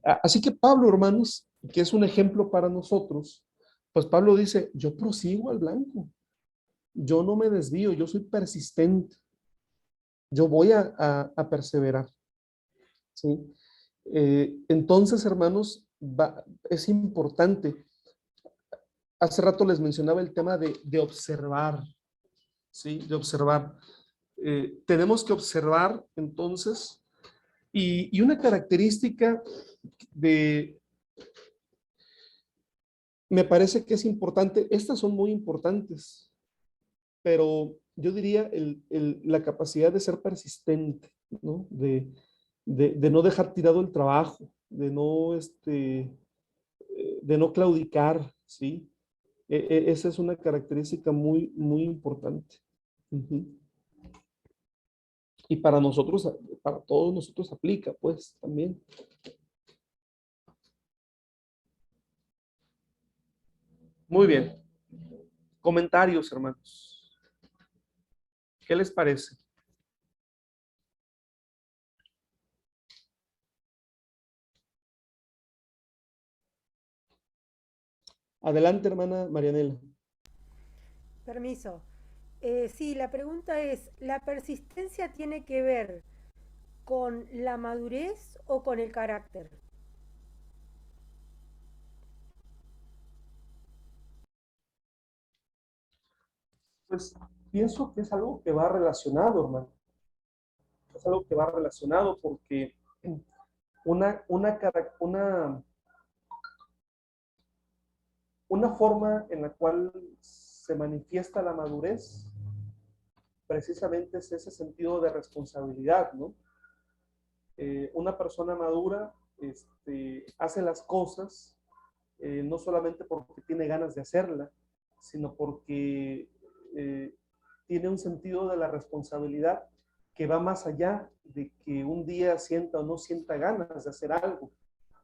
Así que Pablo, hermanos, que es un ejemplo para nosotros, pues Pablo dice, yo prosigo al blanco, yo no me desvío, yo soy persistente, yo voy a perseverar, ¿sí? Entonces, hermanos, es importante. Hace rato les mencionaba el tema de observar, ¿sí? De observar. Tenemos que observar, entonces, y una característica me parece que es importante, estas son muy importantes, pero yo diría la capacidad de ser persistente, ¿no? De no dejar tirado el trabajo, de no claudicar, ¿sí? Esa es una característica muy importante. Uh-huh. Y para nosotros, para todos nosotros aplica, pues, también. Muy bien. Comentarios, hermanos. ¿Qué les parece? Adelante, hermana Marianela. Permiso. Sí, la pregunta es, ¿la persistencia tiene que ver con la madurez o con el carácter? Pues pienso que es algo que va relacionado, hermano. Es algo que va relacionado porque una forma en la cual se manifiesta la madurez precisamente es ese sentido de responsabilidad, ¿no? Una persona madura hace las cosas no solamente porque tiene ganas de hacerla, sino porque tiene un sentido de la responsabilidad que va más allá de que un día sienta o no sienta ganas de hacer algo.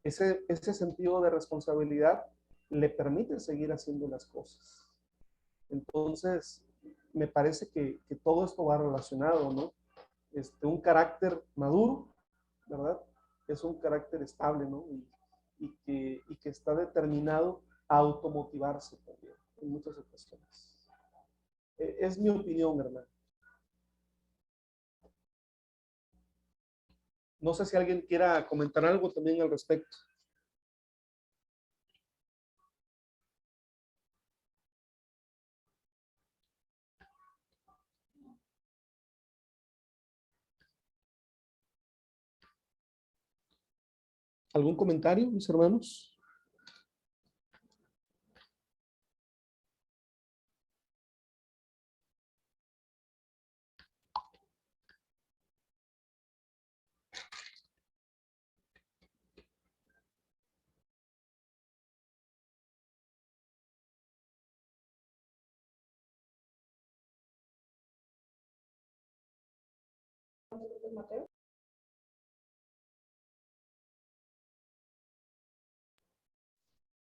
Ese sentido de responsabilidad le permite seguir haciendo las cosas. Entonces, me parece que todo esto va relacionado, ¿no? Un carácter maduro, ¿verdad? es un carácter estable, ¿no? Y que está determinado a automotivarse también en muchas ocasiones. Es mi opinión, hermano. No sé si alguien quiera comentar algo también al respecto. ¿Algún comentario, mis hermanos?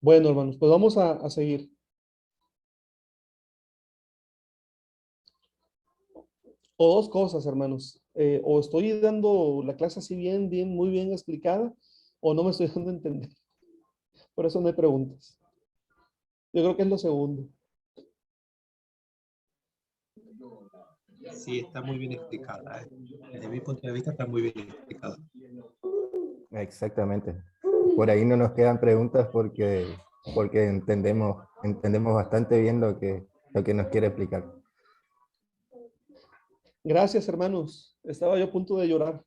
Bueno, hermanos, pues vamos a seguir. O dos cosas, hermanos. O estoy dando la clase así muy bien explicada, o no me estoy dando a entender. Por eso no hay preguntas. Yo creo que es lo segundo. Sí, está muy bien explicada. Desde mi punto de vista está muy bien explicada. Exactamente. Por ahí no nos quedan preguntas porque entendemos bastante bien lo que nos quiere explicar. Gracias, hermanos. Estaba yo a punto de llorar.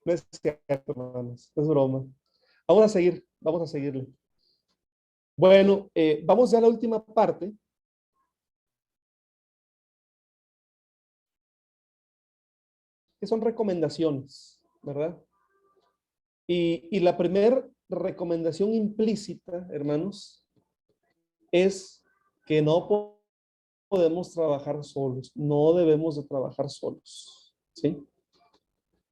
No es cierto, hermanos. Es broma. Vamos a seguir. Vamos a seguirle. Bueno, vamos ya a la última parte. Que son recomendaciones, ¿verdad? Y la primera recomendación implícita, hermanos, es que no podemos trabajar solos, no debemos de trabajar solos, ¿sí?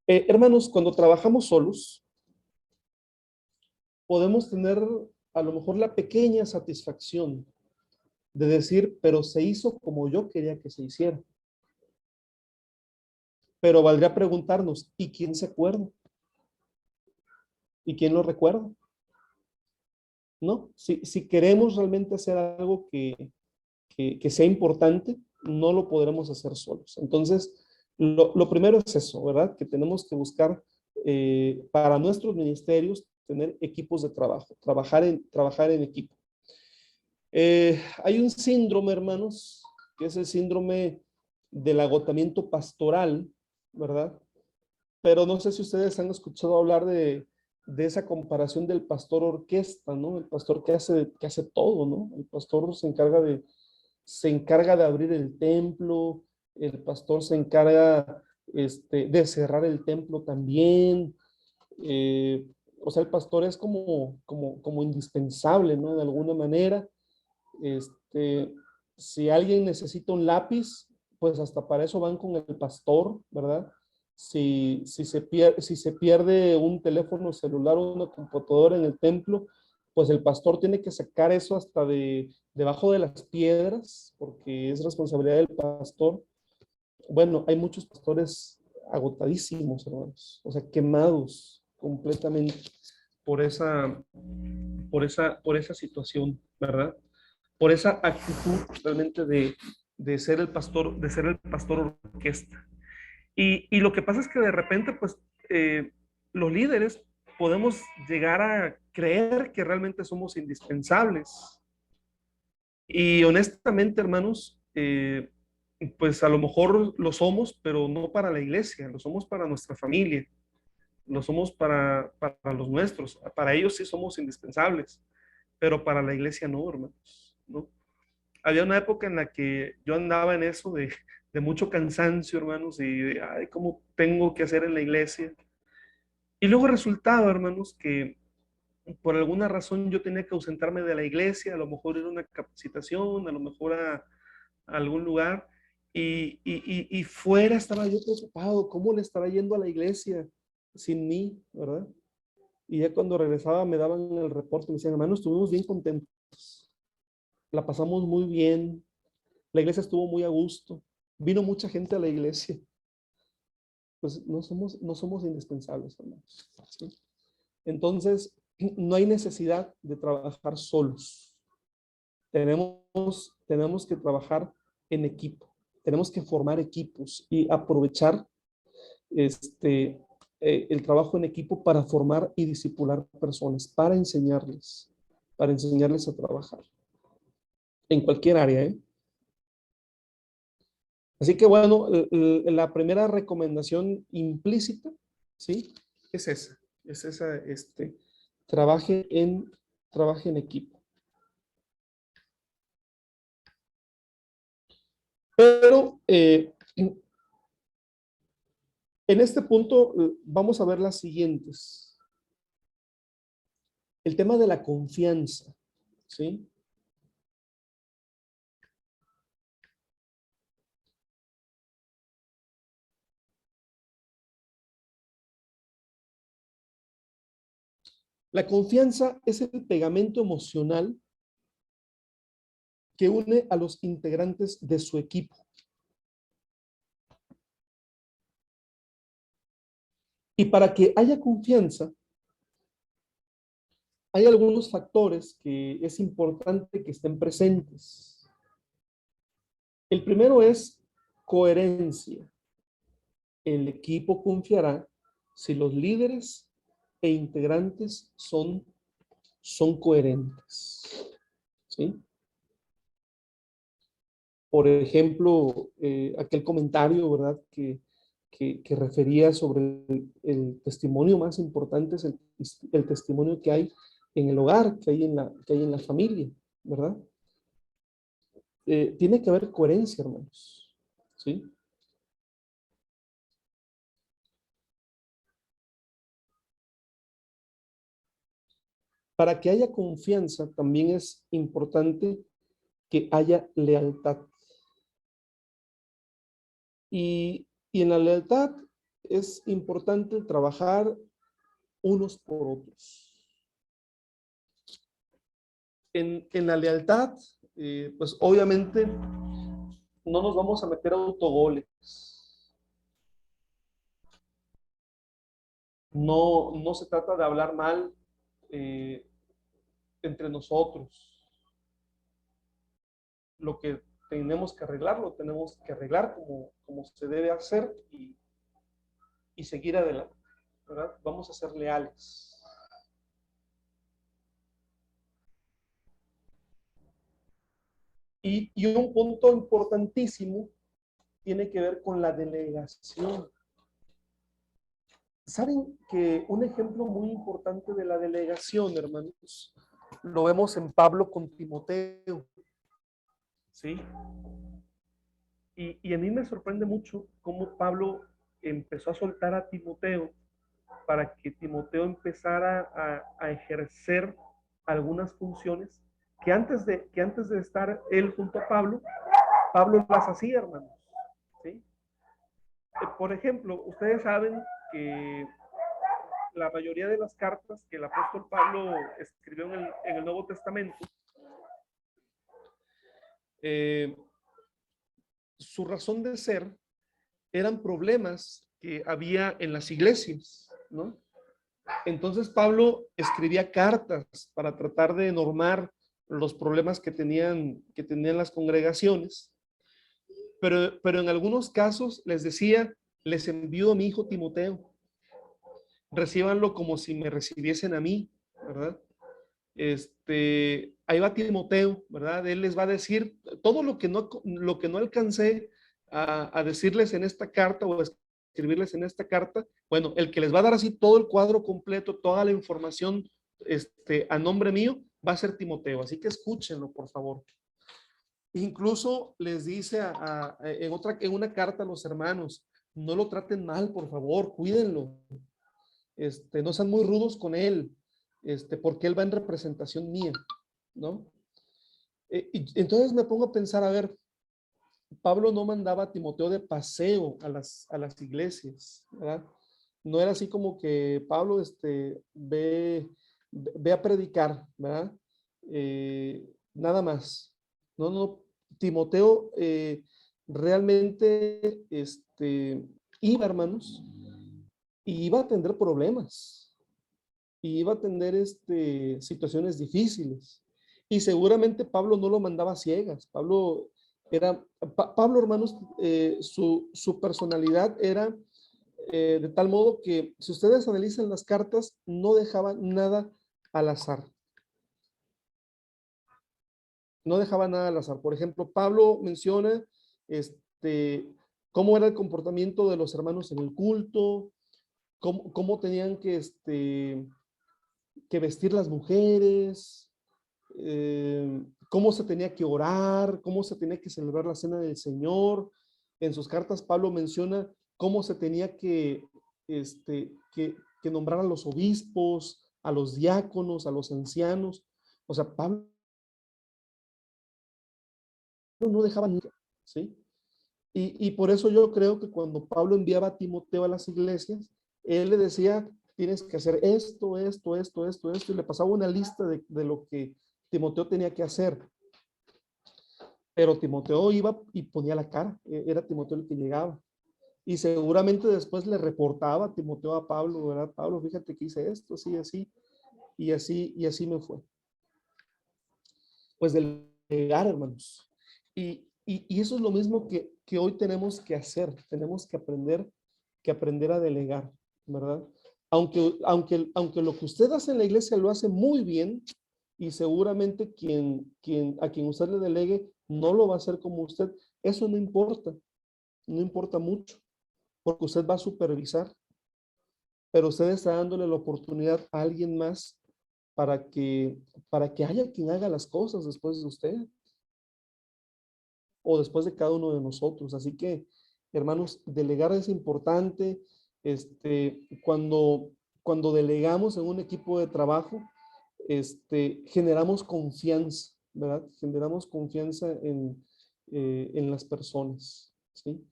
Hermanos, cuando trabajamos solos, podemos tener a lo mejor la pequeña satisfacción de decir, pero se hizo como yo quería que se hiciera. Pero valdría preguntarnos, ¿y quién se acuerda? ¿Y quién lo recuerda? ¿No? Si queremos realmente hacer algo que sea importante, no lo podremos hacer solos. Entonces, lo primero es eso, ¿verdad? Que tenemos que buscar para nuestros ministerios tener equipos de trabajo, trabajar en equipo. Hay un síndrome, hermanos, que es el síndrome del agotamiento pastoral, ¿verdad? Pero no sé si ustedes han escuchado hablar de esa comparación del pastor orquesta, ¿no? El pastor que hace todo, ¿no? El pastor se encarga de abrir el templo, el pastor se encarga de cerrar el templo también. O sea, el pastor es como indispensable, ¿no? De alguna manera. Este, si alguien necesita un lápiz, pues hasta para eso van con el pastor, ¿verdad? Si se pierde un teléfono celular o una computadora en el templo, pues el pastor tiene que sacar eso hasta debajo de las piedras, porque es responsabilidad del pastor. Bueno, hay muchos pastores agotadísimos, hermanos, o sea, quemados completamente por esa situación, ¿verdad? Por esa actitud realmente de ser el pastor orquesta. Y lo que pasa es que de repente, pues, los líderes podemos llegar a creer que realmente somos indispensables. Y honestamente, hermanos, pues a lo mejor lo somos, pero no para la iglesia, lo somos para nuestra familia, lo somos para los nuestros. Para ellos sí somos indispensables, pero para la iglesia no, hermanos, ¿no? Había una época en la que yo andaba en eso de mucho cansancio, hermanos, y de, ay, ¿cómo tengo que hacer en la iglesia? Y luego resultaba, hermanos, que por alguna razón yo tenía que ausentarme de la iglesia, a lo mejor era una capacitación, a lo mejor a algún lugar, y fuera estaba yo preocupado, ¿cómo le estará yendo a la iglesia sin mí, verdad? Y ya cuando regresaba me daban el reporte, me decían, hermano, estuvimos bien contentos, la pasamos muy bien, la iglesia estuvo muy a gusto, vino mucha gente a la iglesia. pues no somos indispensables, hermanos, ¿sí? Entonces, no hay necesidad de trabajar solos. Tenemos que trabajar en equipo. Tenemos que formar equipos y aprovechar el trabajo en equipo para formar y discipular personas, para enseñarles a trabajar en cualquier área, ¿eh? Así que bueno, la primera recomendación implícita, ¿sí? Es esa, trabaje en equipo. Pero en este punto vamos a ver las siguientes. El tema de la confianza, ¿sí? La confianza es el pegamento emocional que une a los integrantes de su equipo. Y para que haya confianza, hay algunos factores que es importante que estén presentes. El primero es coherencia. El equipo confiará si los líderes e integrantes son coherentes, ¿sí? Por ejemplo, aquel comentario, ¿verdad? Que refería sobre el testimonio más importante es el testimonio que hay en el hogar, que hay en la familia, ¿verdad? Tiene que haber coherencia, hermanos, ¿sí? Para que haya confianza, también es importante que haya lealtad. Y en la lealtad es importante trabajar unos por otros. En la lealtad, pues obviamente no nos vamos a meter a autogoles. No se trata de hablar mal entre nosotros. Lo que tenemos que arreglar, lo tenemos que arreglar como se debe hacer y seguir adelante, ¿verdad? Vamos a ser leales. Y un punto importantísimo tiene que ver con la delegación. ¿Saben que un ejemplo muy importante de la delegación, hermanos, lo vemos en Pablo con Timoteo? ¿Sí? Y a mí me sorprende mucho cómo Pablo empezó a soltar a Timoteo para que Timoteo empezara a ejercer algunas funciones que antes de estar él junto a Pablo las hacía, hermanos. ¿Sí? Por ejemplo, ustedes saben que la mayoría de las cartas que el apóstol Pablo escribió en el Nuevo Testamento, su razón de ser eran problemas que había en las iglesias, ¿no? Entonces Pablo escribía cartas para tratar de normar los problemas que tenían las congregaciones, pero en algunos casos les decía, les envío a mi hijo Timoteo, recíbanlo como si me recibiesen a mí, ¿verdad? Ahí va Timoteo, ¿verdad? Él les va a decir todo lo que no alcancé a decirles en esta carta o a escribirles en esta carta. Bueno, el que les va a dar así todo el cuadro completo, toda la información a nombre mío, va a ser Timoteo. Así que escúchenlo, por favor. Incluso les dice en una carta a los hermanos, no lo traten mal, por favor, cuídenlo. No sean muy rudos con él, porque él va en representación mía, ¿no? Y entonces me pongo a pensar, a ver, Pablo no mandaba a Timoteo de paseo a las iglesias, ¿verdad? No era así como que Pablo ve a predicar, ¿verdad? Nada más. No, Timoteo realmente iba, hermanos, y iba a tener problemas, y iba a tener situaciones difíciles. Y seguramente Pablo no lo mandaba a ciegas. Pablo, hermanos, su personalidad era de tal modo que si ustedes analizan las cartas, no dejaba nada al azar. No dejaba nada al azar. Por ejemplo, Pablo menciona cómo era el comportamiento de los hermanos en el culto, cómo tenían que vestir las mujeres, cómo se tenía que orar, cómo se tenía que celebrar la cena del Señor. En sus cartas Pablo menciona cómo se tenía que nombrar a los obispos, a los diáconos, a los ancianos. O sea, Pablo no dejaba nunca, ¿sí? Y por eso yo creo que cuando Pablo enviaba a Timoteo a las iglesias, él le decía, tienes que hacer esto, y le pasaba una lista de lo que Timoteo tenía que hacer. Pero Timoteo iba y ponía la cara, era Timoteo el que llegaba. Y seguramente después le reportaba a Timoteo a Pablo, ¿verdad? Pablo, fíjate que hice esto, así, y así me fue. Pues delegar, hermanos. Y eso es lo mismo que hoy tenemos que hacer. Tenemos que aprender a delegar, ¿verdad? Aunque lo que usted hace en la iglesia lo hace muy bien, y seguramente a quien usted le delegue no lo va a hacer como usted, eso no importa mucho, porque usted va a supervisar, pero usted está dándole la oportunidad a alguien más para que haya quien haga las cosas después de usted o después de cada uno de nosotros. Así que, hermanos, delegar es importante. Cuando delegamos en un equipo de trabajo, generamos confianza, ¿verdad? Generamos confianza en las personas, ¿sí?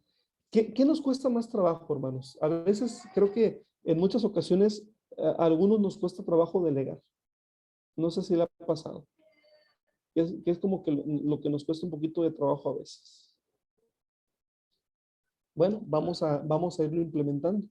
¿Qué nos cuesta más trabajo, hermanos? A veces creo que en muchas ocasiones a algunos nos cuesta trabajo delegar. No sé si le ha pasado. Que es como que lo que nos cuesta un poquito de trabajo a veces. Bueno, vamos a irlo implementando.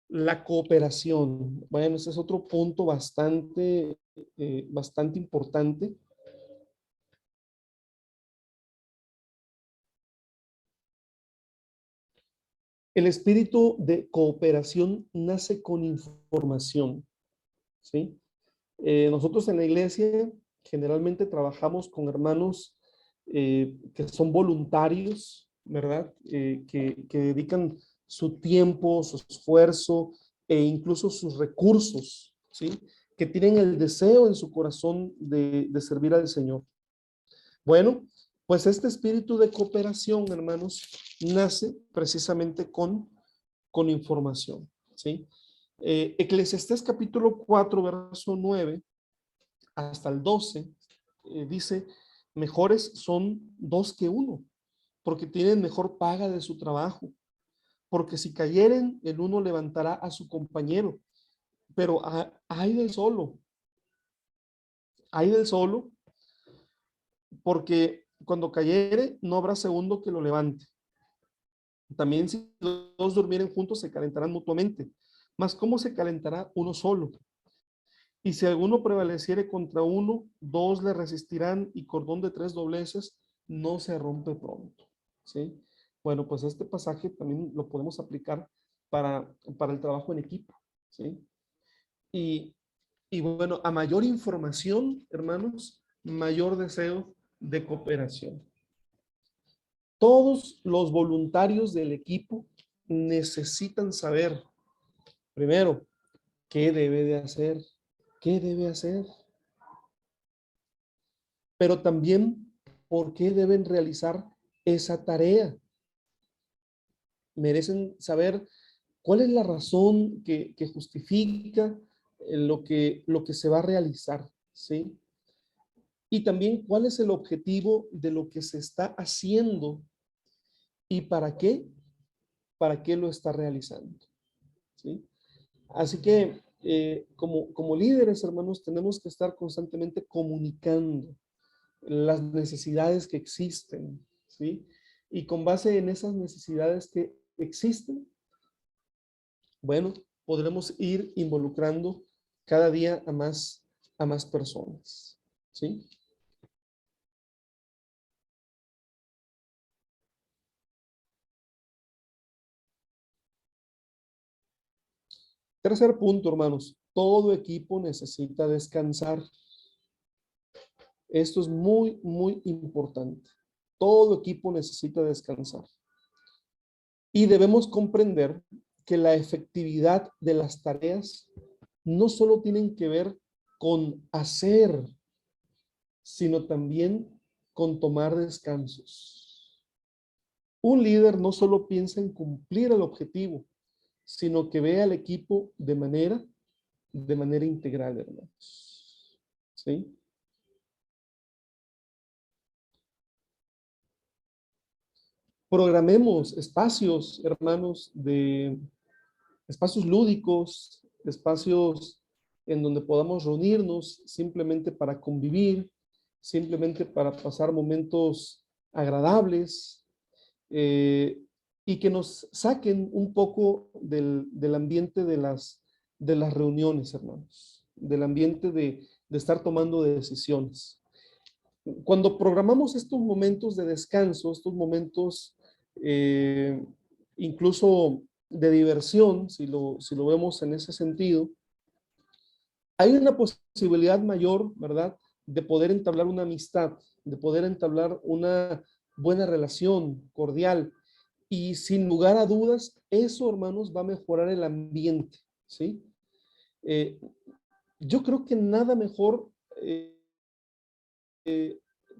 La cooperación. Bueno, ese es otro punto bastante importante. El espíritu de cooperación nace con información, ¿sí? Nosotros en la iglesia generalmente trabajamos con hermanos que son voluntarios, ¿verdad? Que dedican su tiempo, su esfuerzo e incluso sus recursos, ¿sí? Que tienen el deseo en su corazón de servir al Señor. Bueno, pues este espíritu de cooperación, hermanos, nace precisamente con información, ¿sí? Eclesiastés capítulo 4, verso 9 hasta el 12, dice, mejores son dos que uno, porque tienen mejor paga de su trabajo, porque si cayeren, el uno levantará a su compañero, pero hay del solo, porque cuando cayere, no habrá segundo que lo levante. También si los dos durmieren juntos, se calentarán mutuamente, mas ¿cómo se calentará uno solo? Y si alguno prevaleciere contra uno, dos le resistirán, y cordón de tres dobleces no se rompe pronto, ¿sí? Bueno, pues este pasaje también lo podemos aplicar para el trabajo en equipo, ¿sí? Y bueno, a mayor información, hermanos, mayor deseo de cooperación. Todos los voluntarios del equipo necesitan saber, primero, qué debe de hacer, pero también por qué deben realizar esa tarea. Merecen saber cuál es la razón que justifica lo que se va a realizar, ¿sí? Y también cuál es el objetivo de lo que se está haciendo y para qué lo está realizando, ¿sí? Así que como líderes, hermanos, tenemos que estar constantemente comunicando las necesidades que existen, ¿sí? Y con base en esas necesidades que existen, bueno, podremos ir involucrando cada día a más personas, ¿sí? Tercer punto, hermanos, todo equipo necesita descansar. Esto es muy, muy importante. Todo equipo necesita descansar. Y debemos comprender que la efectividad de las tareas no solo tienen que ver con hacer, sino también con tomar descansos. Un líder no solo piensa en cumplir el objetivo, sino que ve al equipo de manera integral, hermanos. ¿Sí? Programemos espacios, hermanos, de espacios lúdicos, espacios en donde podamos reunirnos simplemente para convivir, simplemente para pasar momentos agradables, y que nos saquen un poco del ambiente de las reuniones, hermanos, del ambiente de estar tomando decisiones. Cuando programamos estos momentos de descanso, estos momentos incluso de diversión, si lo vemos en ese sentido, hay una posibilidad mayor, ¿verdad?, de poder entablar una amistad, de poder entablar una buena relación cordial. Y sin lugar a dudas, eso, hermanos, va a mejorar el ambiente, ¿sí? Yo creo que nada mejor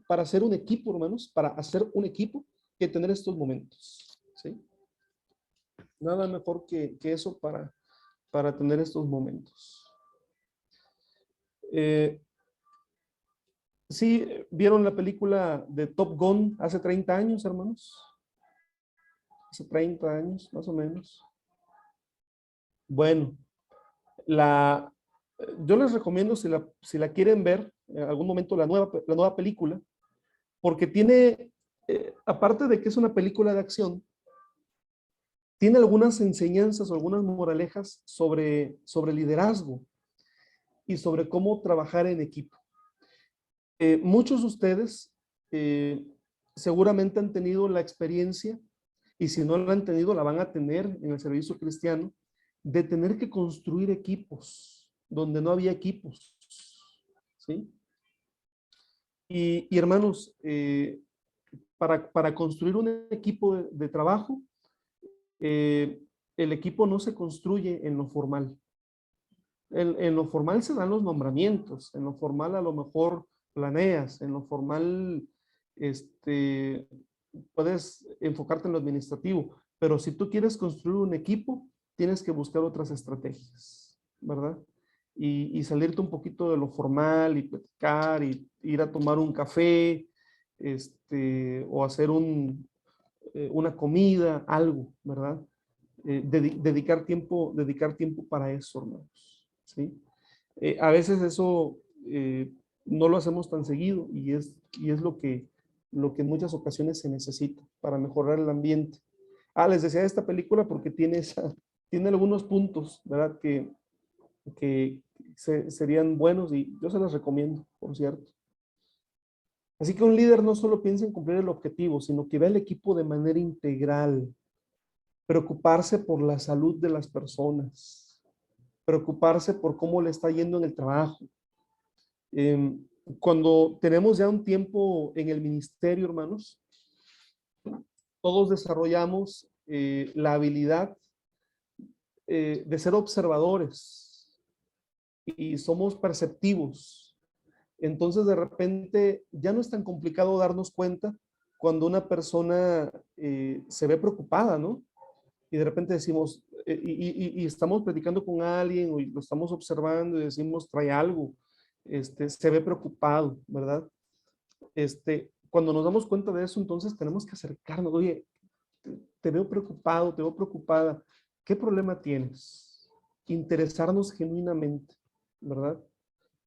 para hacer un equipo, hermanos, para hacer un equipo, que tener estos momentos, ¿sí? Nada mejor que eso para tener estos momentos. ¿Sí vieron la película de Top Gun hace 30 años, hermanos? Hace 30 años, más o menos. Bueno, yo les recomiendo, si la quieren ver, en algún momento, la nueva película, porque tiene, aparte de que es una película de acción, tiene algunas enseñanzas o algunas moralejas sobre liderazgo y sobre cómo trabajar en equipo. Muchos de ustedes seguramente han tenido la experiencia, y si no la han tenido, la van a tener en el servicio cristiano, de tener que construir equipos donde no había equipos, ¿sí? Y hermanos, para construir un equipo de trabajo, el equipo no se construye en lo formal. En lo formal se dan los nombramientos, en lo formal a lo mejor planeas, en lo formal puedes enfocarte en lo administrativo, pero si tú quieres construir un equipo, tienes que buscar otras estrategias, ¿verdad? Y salirte un poquito de lo formal y platicar y ir a tomar un café, o hacer una comida, algo, ¿verdad? Dedicar tiempo para eso, hermanos, ¿sí? A veces eso no lo hacemos tan seguido y es lo que en muchas ocasiones se necesita para mejorar el ambiente. Les decía esta película porque tiene algunos puntos, ¿verdad? Que serían buenos y yo se los recomiendo, por cierto. Así que un líder no solo piensa en cumplir el objetivo, sino que ve al equipo de manera integral, preocuparse por la salud de las personas, preocuparse por cómo le está yendo en el trabajo. Cuando tenemos ya un tiempo en el ministerio, hermanos, todos desarrollamos la habilidad de ser observadores y somos perceptivos. Entonces, de repente, ya no es tan complicado darnos cuenta cuando una persona se ve preocupada, ¿no? Y de repente decimos, y estamos platicando con alguien, o lo estamos observando y decimos, trae algo, se ve preocupado, ¿verdad? Cuando nos damos cuenta de eso, entonces tenemos que acercarnos. Oye, te veo preocupado, te veo preocupada. ¿Qué problema tienes? interesarnos genuinamente, ¿verdad?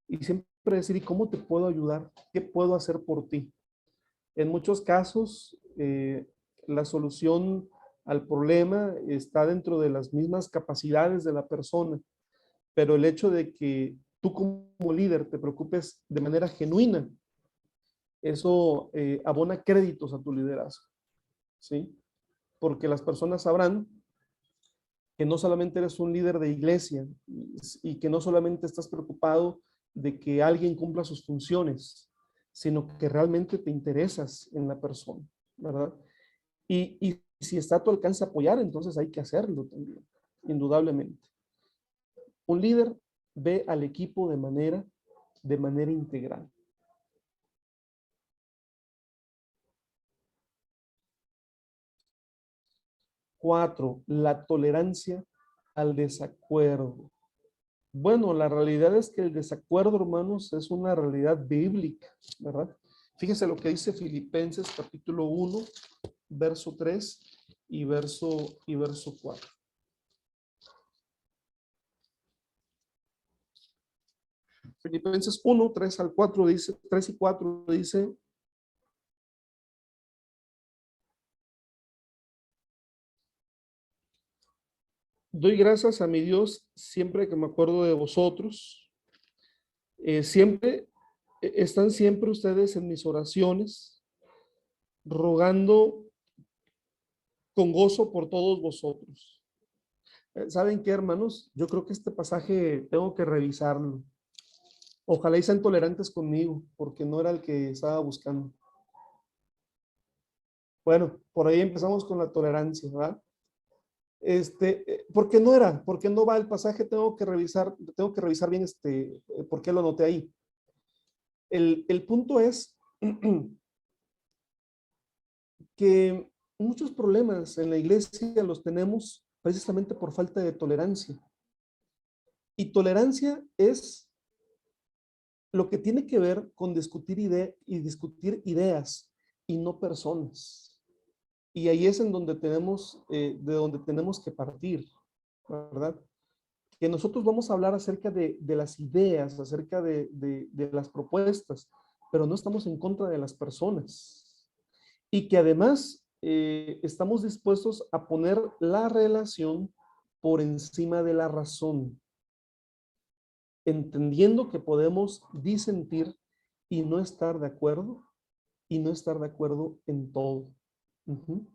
Y siempre decir, ¿y cómo te puedo ayudar? ¿Qué puedo hacer por ti? En muchos casos, la solución al problema está dentro de las mismas capacidades de la persona, pero el hecho de que tú como líder te preocupes de manera genuina, eso abona créditos a tu liderazgo, ¿sí? Porque las personas sabrán que no solamente eres un líder de iglesia y que no solamente estás preocupado de que alguien cumpla sus funciones, sino que realmente te interesas en la persona, ¿verdad? Y si está a tu alcance apoyar, entonces hay que hacerlo también, indudablemente. Un líder ve al equipo de manera integral. Cuatro, la tolerancia al desacuerdo. Bueno, la realidad es que el desacuerdo, hermanos, es una realidad bíblica, ¿verdad? Fíjense lo que dice Filipenses capítulo 1, verso 3 y verso 4. Filipenses 1, 3 al 4 dice, 3 y 4 dice, doy gracias a mi Dios siempre que me acuerdo de vosotros. Están siempre ustedes en mis oraciones, rogando con gozo por todos vosotros. ¿Saben qué, hermanos? Yo creo que este pasaje tengo que revisarlo. Ojalá y sean tolerantes conmigo, porque no era el que estaba buscando. Bueno, por ahí empezamos con la tolerancia, ¿verdad? ¿Por qué no era? ¿Por qué no va el pasaje? Tengo que revisar bien por qué lo anoté ahí. El punto es que muchos problemas en la iglesia los tenemos precisamente por falta de tolerancia. Y tolerancia es lo que tiene que ver con discutir ideas y no personas. Y ahí es en donde de donde tenemos que partir, ¿verdad? Que nosotros vamos a hablar acerca de las ideas, acerca de las propuestas, pero no estamos en contra de las personas. Y que además estamos dispuestos a poner la relación por encima de la razón, entendiendo que podemos disentir y no estar de acuerdo, y no estar de acuerdo en todo. Uh-huh.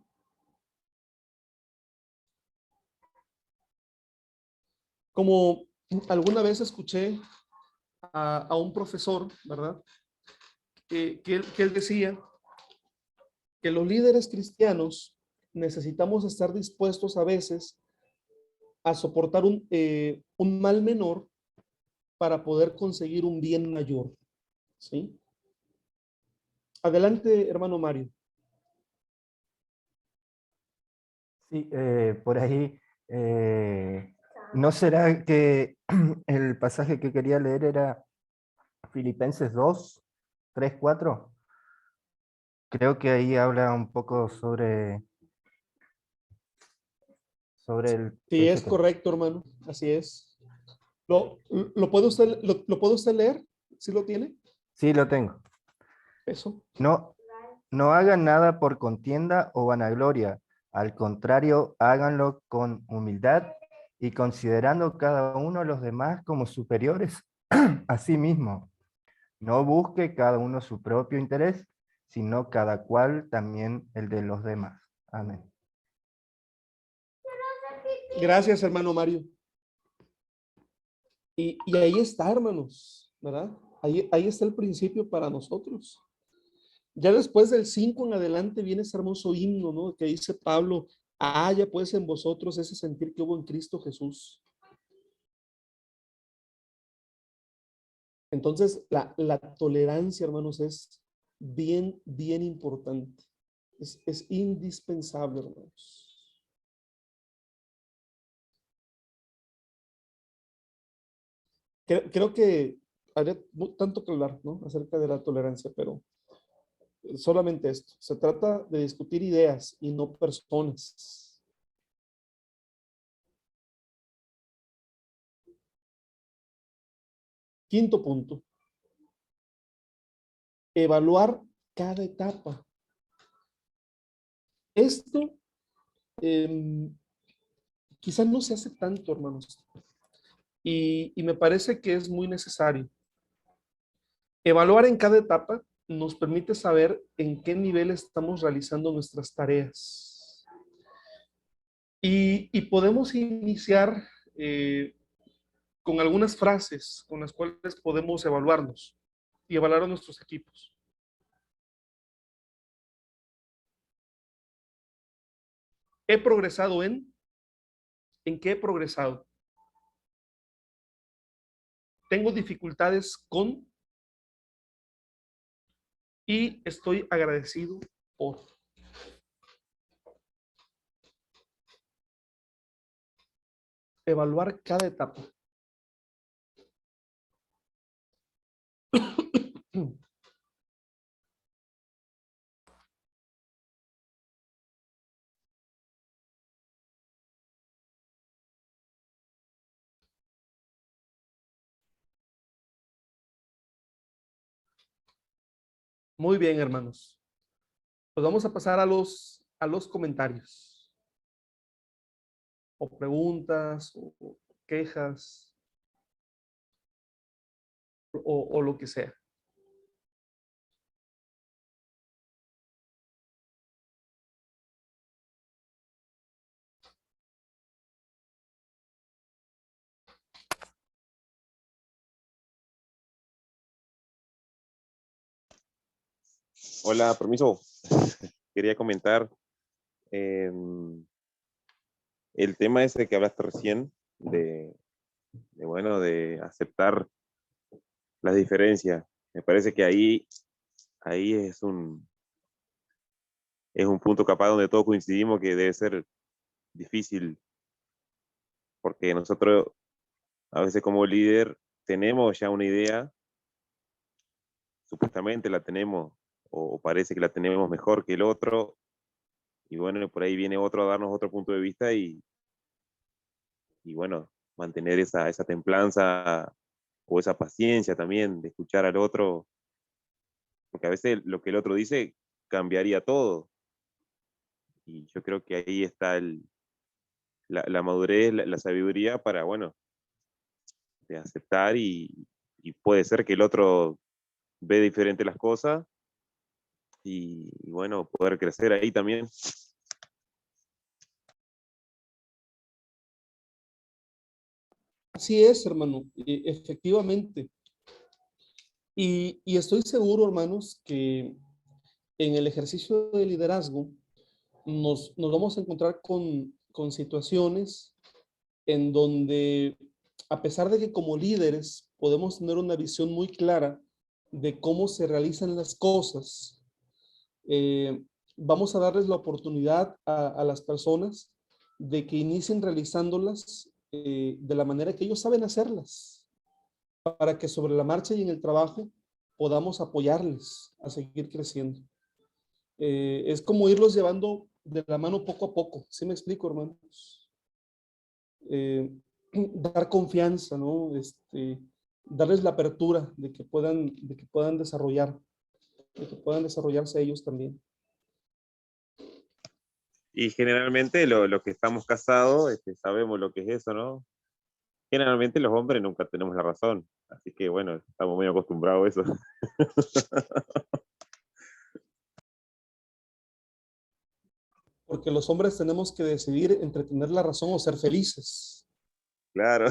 Como alguna vez escuché a un profesor, ¿verdad? Que él decía que los líderes cristianos necesitamos estar dispuestos a veces a soportar un mal menor para poder conseguir un bien mayor, ¿sí? Adelante, hermano Mario. Sí, por ahí, ¿no será que el pasaje que quería leer era Filipenses 2, 3, 4? Creo que ahí habla un poco sobre el... Sí, es correcto, hermano, así es. ¿Lo puede usted leer? ¿Sí lo tiene? Sí, lo tengo. Eso. No hagan nada por contienda o vanagloria, al contrario, háganlo con humildad y considerando cada uno a los demás como superiores a sí mismo. No busque cada uno su propio interés, sino cada cual también el de los demás. Amén. Gracias, hermano Mario. Y ahí está, hermanos, ¿verdad? Ahí está el principio para nosotros. Ya después del 5 en adelante viene ese hermoso himno, ¿no? Que dice Pablo, haya pues en vosotros ese sentir que hubo en Cristo Jesús. Entonces, la tolerancia, hermanos, es bien importante. Es indispensable, hermanos. Creo que habría tanto que hablar, ¿no? Acerca de la tolerancia, pero solamente esto. Se trata de discutir ideas y no personas. Quinto punto, evaluar cada etapa. Esto quizás no se hace tanto, hermanos, y me parece que es muy necesario. Evaluar en cada etapa nos permite saber en qué nivel estamos realizando nuestras tareas. Y podemos iniciar con algunas frases con las cuales podemos evaluarnos y evaluar a nuestros equipos. He progresado ¿en qué he progresado? Tengo dificultades con y estoy agradecido por. Evaluar cada etapa. Muy bien, hermanos. Pues vamos a pasar a los comentarios. O preguntas, o quejas, o lo que sea. Hola, permiso. Quería comentar el tema ese que hablaste recién bueno, de aceptar las diferencias. Me parece que ahí es un punto capaz donde todos coincidimos que debe ser difícil, porque nosotros a veces como líder tenemos ya una idea, supuestamente la tenemos, o parece que la tenemos mejor que el otro, y bueno, por ahí viene otro a darnos otro punto de vista y bueno, mantener esa templanza o esa paciencia también de escuchar al otro, porque a veces lo que el otro dice cambiaría todo. Y yo creo que ahí está la madurez, la sabiduría para, bueno, de aceptar y puede ser que el otro ve diferente las cosas y bueno, poder crecer ahí también. Así es, hermano, efectivamente. Y estoy seguro, hermanos, que en el ejercicio de liderazgo nos vamos a encontrar con situaciones en donde, a pesar de que como líderes podemos tener una visión muy clara de cómo se realizan las cosas, vamos a darles la oportunidad a las personas de que inicien realizándolas de la manera que ellos saben hacerlas, para que sobre la marcha y en el trabajo podamos apoyarles a seguir creciendo. Es como irlos llevando de la mano poco a poco. ¿Sí me explico, hermanos? Dar confianza, ¿no? Darles la apertura de que puedan desarrollarse ellos también. Y generalmente los que estamos casados sabemos lo que es eso, ¿no? Generalmente los hombres nunca tenemos la razón, así que bueno, estamos muy acostumbrados a eso. Porque los hombres tenemos que decidir entre tener la razón o ser felices. Claro.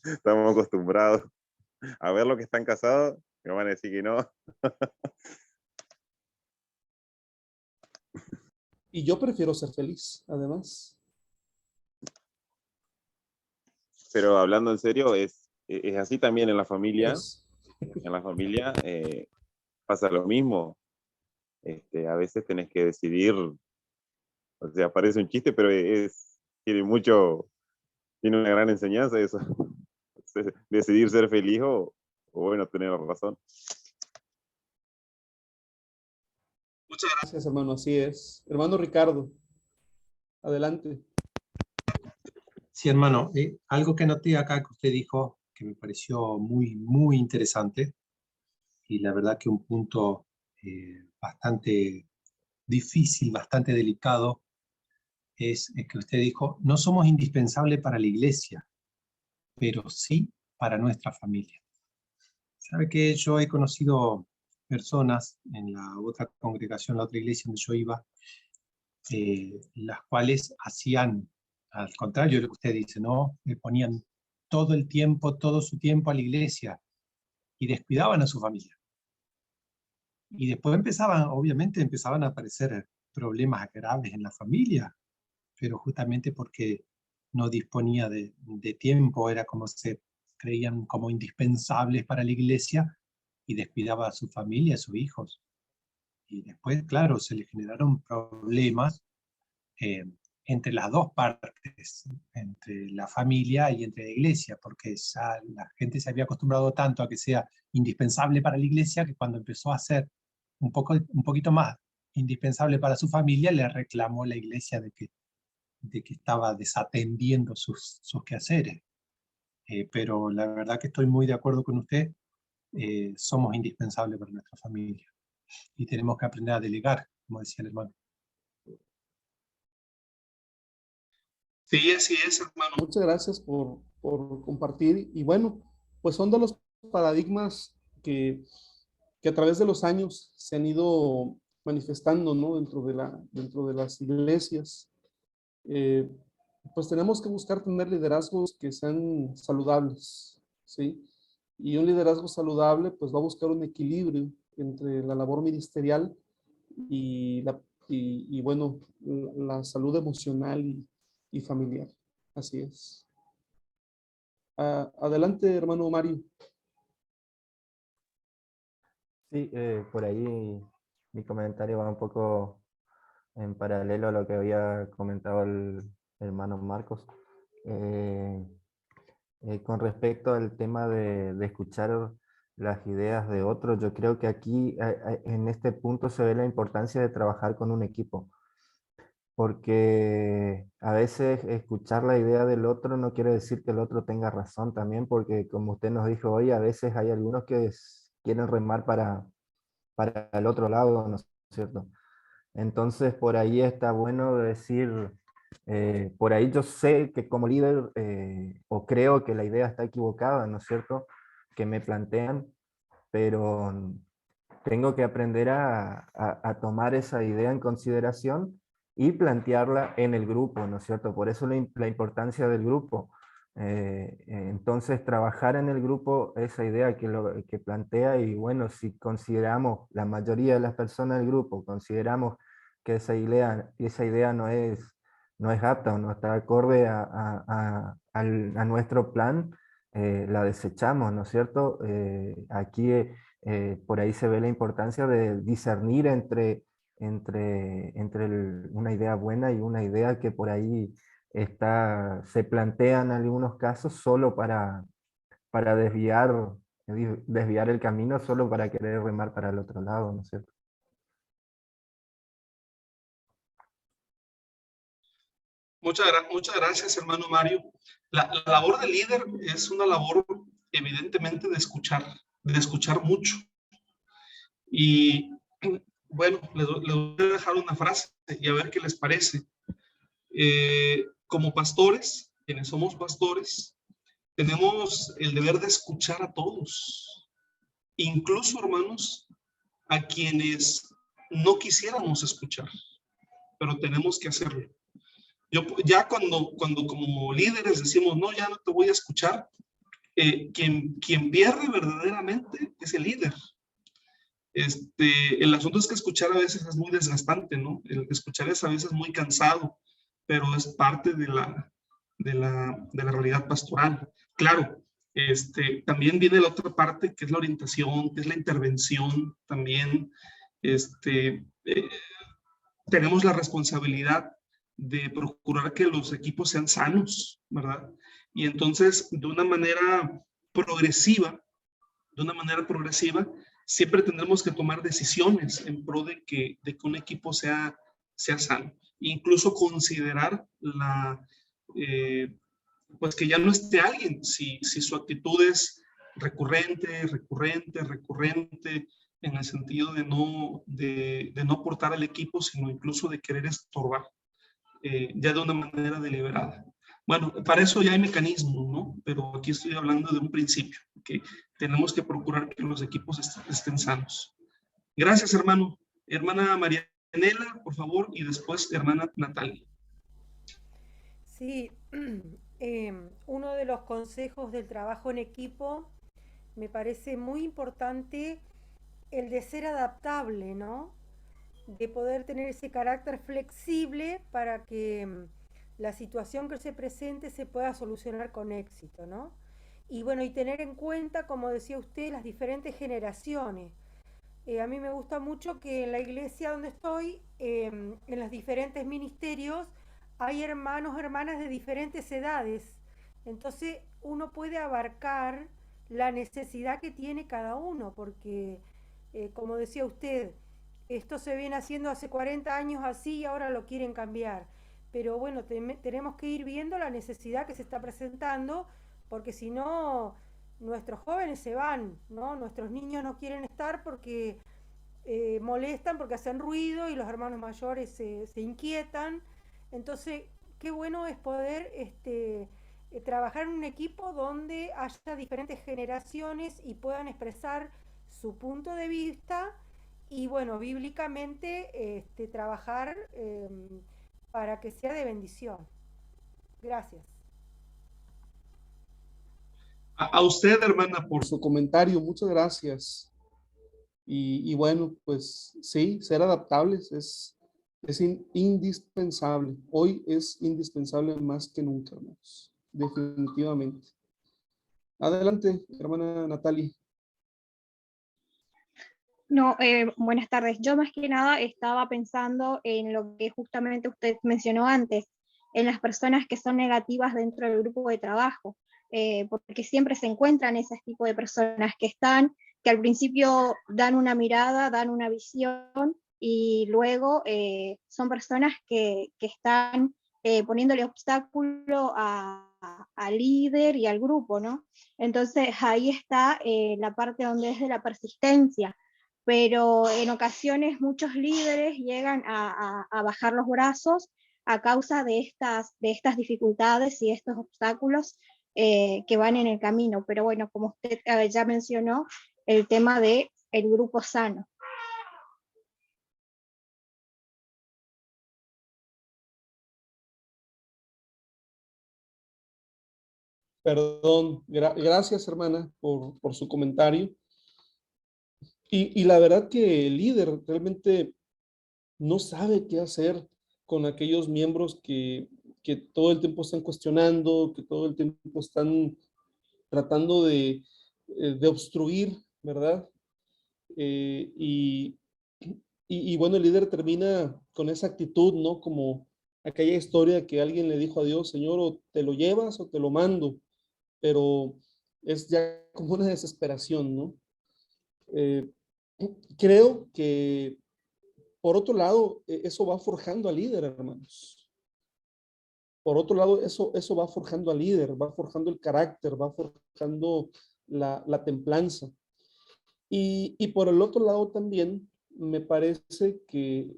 Estamos acostumbrados a ver lo que están casados, me van a decir que no. Y yo prefiero ser feliz, además. Pero hablando en serio, es así también en la familia. Es, En la familia pasa lo mismo. A veces tenés que decidir, o sea, parece un chiste, pero tiene una gran enseñanza eso. Decidir ser feliz o bueno, tener la razón. muchas gracias, hermano, así es. Hermano Ricardo, adelante. Sí, hermano, algo que noté acá que usted dijo que me pareció muy, muy interesante y la verdad que un punto bastante difícil, bastante delicado, es que usted dijo, no somos indispensables para la iglesia, pero sí para nuestra familia. Sabe que yo he conocido personas en la otra congregación, la otra iglesia donde yo iba, las cuales hacían, al contrario de lo que usted dice, ¿no? Le ponían todo el tiempo, todo su tiempo a la iglesia y descuidaban a su familia. Y después obviamente empezaban a aparecer problemas graves en la familia, pero justamente porque no disponía de tiempo, era como se creían como indispensables para la iglesia y descuidaba a su familia, a sus hijos. Y después, claro, se le generaron problemas eh, entre las dos partes, entre la familia y entre la iglesia, porque ya la gente se había acostumbrado tanto a que sea indispensable para la iglesia que cuando empezó a ser un poquito más indispensable para su familia, le reclamó la iglesia de que estaba desatendiendo sus quehaceres. Pero la verdad que estoy muy de acuerdo con usted, somos indispensables para nuestra familia y tenemos que aprender a delegar, como decía el hermano. Sí, así es, hermano. Muchas gracias por compartir. Y bueno, pues son de los paradigmas que a través de los años se han ido manifestando, ¿no? Dentro de las iglesias. Pues tenemos que buscar tener liderazgos que sean saludables, ¿sí? Y un liderazgo saludable, pues va a buscar un equilibrio entre la labor ministerial y, bueno, la salud emocional y familiar. Así es. Adelante, hermano Mario. Sí, por ahí mi comentario va un poco en paralelo a lo que había comentado el hermano Marcos. Con respecto al tema de escuchar las ideas de otros, yo creo que aquí en este punto se ve la importancia de trabajar con un equipo, porque a veces escuchar la idea del otro no quiere decir que el otro tenga razón también, porque como usted nos dijo hoy, a veces hay algunos que quieren remar para el otro lado, ¿no es cierto? Entonces por ahí está bueno decir, por ahí yo sé que como líder o creo que la idea está equivocada, ¿no es cierto? Que me plantean, pero tengo que aprender a tomar esa idea en consideración y plantearla en el grupo, ¿no es cierto? Por eso la importancia del grupo. Entonces, trabajar en el grupo esa idea que plantea, y bueno, si consideramos, la mayoría de las personas del grupo, consideramos que esa idea no es apta o no está acorde a nuestro plan, la desechamos, ¿no es cierto? Aquí por ahí se ve la importancia de discernir entre una idea buena y una idea que por ahí se plantea en algunos casos solo para desviar el camino, solo para querer remar para el otro lado, ¿no es cierto? Muchas gracias, hermano Mario. La labor de líder es una labor evidentemente de escuchar mucho. Y bueno, les voy a dejar una frase y a ver qué les parece. Como pastores, quienes somos pastores, tenemos el deber de escuchar a todos, incluso, hermanos, a quienes no quisiéramos escuchar, pero tenemos que hacerlo. Ya cuando como líderes decimos, no, ya no te voy a escuchar, quien pierde verdaderamente es el líder. El asunto es que escuchar a veces es muy desgastante, ¿no? El escuchar es a veces muy cansado, pero es parte de la realidad pastoral. Claro, también viene la otra parte, que es la orientación, que es la intervención también. Tenemos la responsabilidad de procurar que los equipos sean sanos, ¿verdad? Y entonces, de una manera progresiva, siempre tendremos que tomar decisiones en pro de que un equipo sea sano. Incluso considerar pues que ya no esté alguien, si su actitud es recurrente, en el sentido de no aportar al equipo, sino incluso de querer estorbar, ya de una manera deliberada. Bueno, para eso ya hay mecanismos, ¿no? Pero aquí estoy hablando de un principio, que tenemos que procurar que los equipos estén sanos. Gracias, hermano. Hermana Marianela, por favor, y después hermana Natalia. Sí, uno de los consejos del trabajo en equipo me parece muy importante el de ser adaptable, ¿no? De poder tener ese carácter flexible para que la situación que se presente se pueda solucionar con éxito, ¿no? Y bueno, y tener en cuenta, como decía usted, las diferentes generaciones. A mí me gusta mucho que en la iglesia donde estoy, en los diferentes ministerios, hay hermanos, hermanas de diferentes edades. Entonces uno puede abarcar la necesidad que tiene cada uno, porque, como decía usted, esto se viene haciendo hace 40 años así y ahora lo quieren cambiar. Pero bueno, tenemos que ir viendo la necesidad que se está presentando, porque si no, nuestros jóvenes se van, ¿no? Nuestros niños no quieren estar porque molestan, porque hacen ruido y los hermanos mayores se inquietan. Entonces, qué bueno es poder trabajar en un equipo donde haya diferentes generaciones y puedan expresar su punto de vista y bueno, bíblicamente trabajar para que sea de bendición. Gracias. A usted, hermana, por su comentario, muchas gracias. Y bueno, pues sí, ser adaptables es indispensable. Hoy es indispensable más que nunca, hermanos. Definitivamente. Adelante, hermana Natalia. No, buenas tardes. Yo más que nada estaba pensando en lo que justamente usted mencionó antes, en las personas que son negativas dentro del grupo de trabajo, porque siempre se encuentran ese tipo de personas que están, que al principio dan una mirada, dan una visión y luego son personas que están poniéndole obstáculo al líder y al grupo, ¿no? Entonces ahí está la parte donde es de la persistencia, pero en ocasiones muchos líderes llegan a bajar los brazos a causa de estas dificultades y estos obstáculos que van en el camino. Pero bueno, como usted ya mencionó, el tema del grupo sano. Perdón, gracias, hermana, por su comentario. Y la verdad que el líder realmente no sabe qué hacer con aquellos miembros que todo el tiempo están cuestionando, que todo el tiempo están tratando de obstruir, ¿verdad? Y bueno, el líder termina con esa actitud, ¿no? Como aquella historia que alguien le dijo a Dios, Señor, o te lo llevas o te lo mando, pero es ya como una desesperación, ¿no? Creo que, por otro lado, eso va forjando al líder, hermanos. Por otro lado, eso va forjando al líder, va forjando el carácter, va forjando la templanza. Y por el otro lado también, me parece que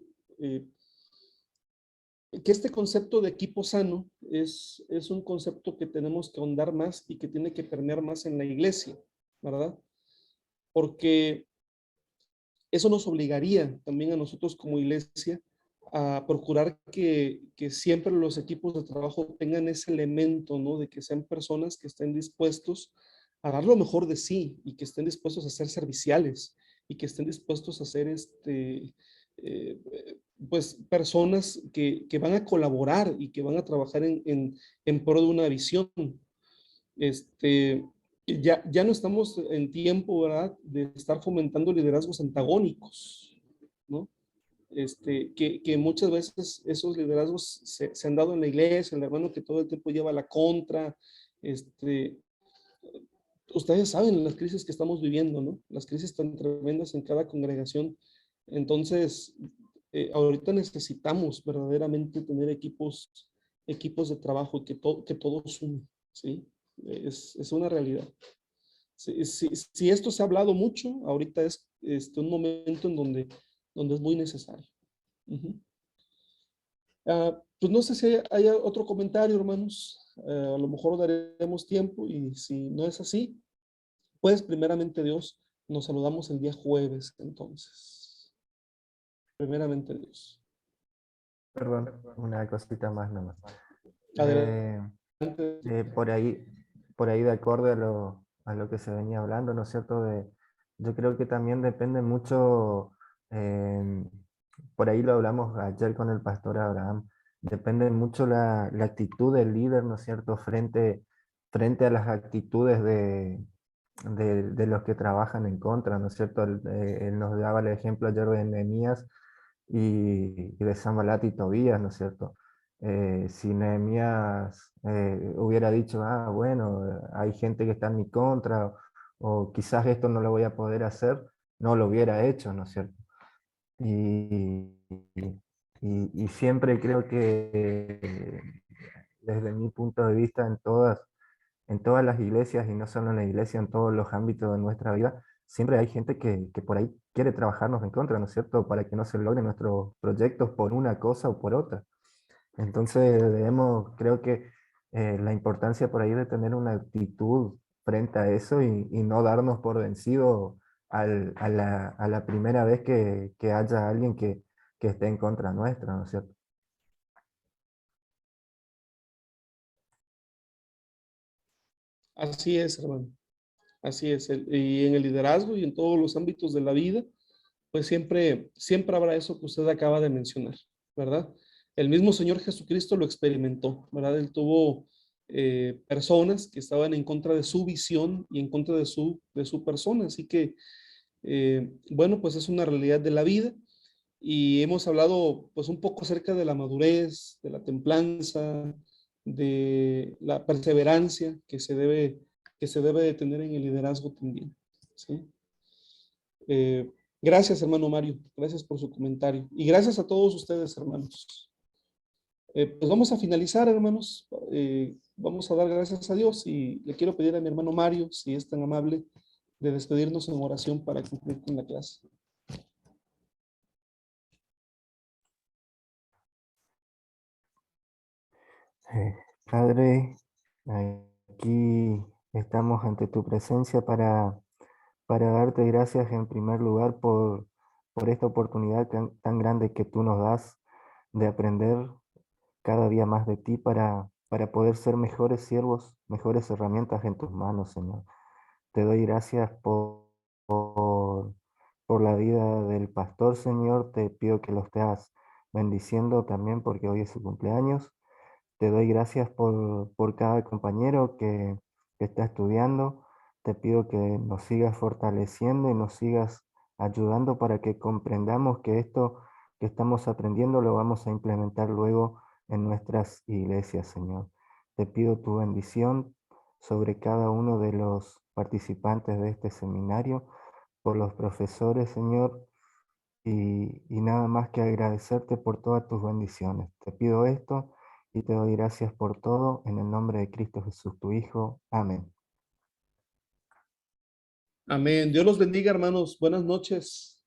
este concepto de equipo sano es un concepto que tenemos que ahondar más y que tiene que permear más en la iglesia, ¿verdad? Porque eso nos obligaría también a nosotros como iglesia a procurar que siempre los equipos de trabajo tengan ese elemento, ¿no? De que sean personas que estén dispuestos a dar lo mejor de sí y que estén dispuestos a ser serviciales y que estén dispuestos a ser eh, pues personas que van a colaborar y que van a trabajar en pro de una visión. Ya no estamos en tiempo, ¿verdad?, de estar fomentando liderazgos antagónicos, ¿no? Que muchas veces esos liderazgos se han dado en la iglesia, el hermano que todo el tiempo lleva la contra. Ustedes saben las crisis que estamos viviendo, ¿no? Las crisis tan tremendas en cada congregación. Entonces, ahorita necesitamos verdaderamente tener equipos de trabajo y que todos sumen. ¿sí? Es una realidad. Si esto se ha hablado mucho, ahorita es un momento en donde es muy necesario. Pues no sé si hay otro comentario, hermanos. A lo mejor daremos tiempo y si no es así, pues primeramente Dios, nos saludamos el día jueves entonces. Primeramente Dios. Perdón, una cosita más nomás. Adelante. Por ahí de acuerdo a lo que se venía hablando, ¿no es cierto? Yo creo que también depende mucho, por ahí lo hablamos ayer con el pastor Abraham, depende mucho la actitud del líder, ¿no es cierto? Frente a las actitudes de los que trabajan en contra, ¿no es cierto? Él nos daba el ejemplo ayer de Nehemías y de Sanbalat y Tobías, ¿no es cierto? Si Nehemías hubiera dicho, bueno, hay gente que está en mi contra, o quizás esto no lo voy a poder hacer, no lo hubiera hecho, ¿no es cierto? Y siempre creo que desde mi punto de vista en todas las iglesias, y no solo en la iglesia, en todos los ámbitos de nuestra vida, siempre hay gente que por ahí quiere trabajarnos en contra, ¿no es cierto? Para que no se logren nuestros proyectos por una cosa o por otra. Entonces creo que la importancia por ahí de tener una actitud frente a eso y no darnos por vencido a la primera vez que haya alguien que esté en contra nuestra, ¿no es cierto? Así es, hermano. Así es. Y en el liderazgo y en todos los ámbitos de la vida, pues siempre habrá eso que usted acaba de mencionar, ¿verdad? El mismo Señor Jesucristo lo experimentó, ¿verdad? Él tuvo personas que estaban en contra de su visión y en contra de su persona. Así que, bueno, pues es una realidad de la vida. Y hemos hablado pues un poco acerca de la madurez, de la templanza, de la perseverancia que se debe de tener en el liderazgo también, ¿sí? Gracias, hermano Mario, gracias por su comentario. Y gracias a todos ustedes, hermanos. Pues vamos a finalizar, hermanos. Vamos a dar gracias a Dios y le quiero pedir a mi hermano Mario, si es tan amable, de despedirnos en oración para concluir con la clase. Padre, aquí estamos ante tu presencia para darte gracias en primer lugar por esta oportunidad tan grande que tú nos das de aprender cada día más de ti para poder ser mejores siervos, mejores herramientas en tus manos, Señor. Te doy gracias por la vida del pastor, Señor. Te pido que lo estés bendiciendo también porque hoy es su cumpleaños. Te doy gracias por cada compañero que está estudiando. Te pido que nos sigas fortaleciendo y nos sigas ayudando para que comprendamos que esto que estamos aprendiendo lo vamos a implementar luego en nuestras iglesias, Señor. Te pido tu bendición sobre cada uno de los participantes de este seminario, por los profesores, Señor, y nada más que agradecerte por todas tus bendiciones. Te pido esto y te doy gracias por todo en el nombre de Cristo Jesús, tu Hijo. Amén. Amén. Dios los bendiga, hermanos. Buenas noches.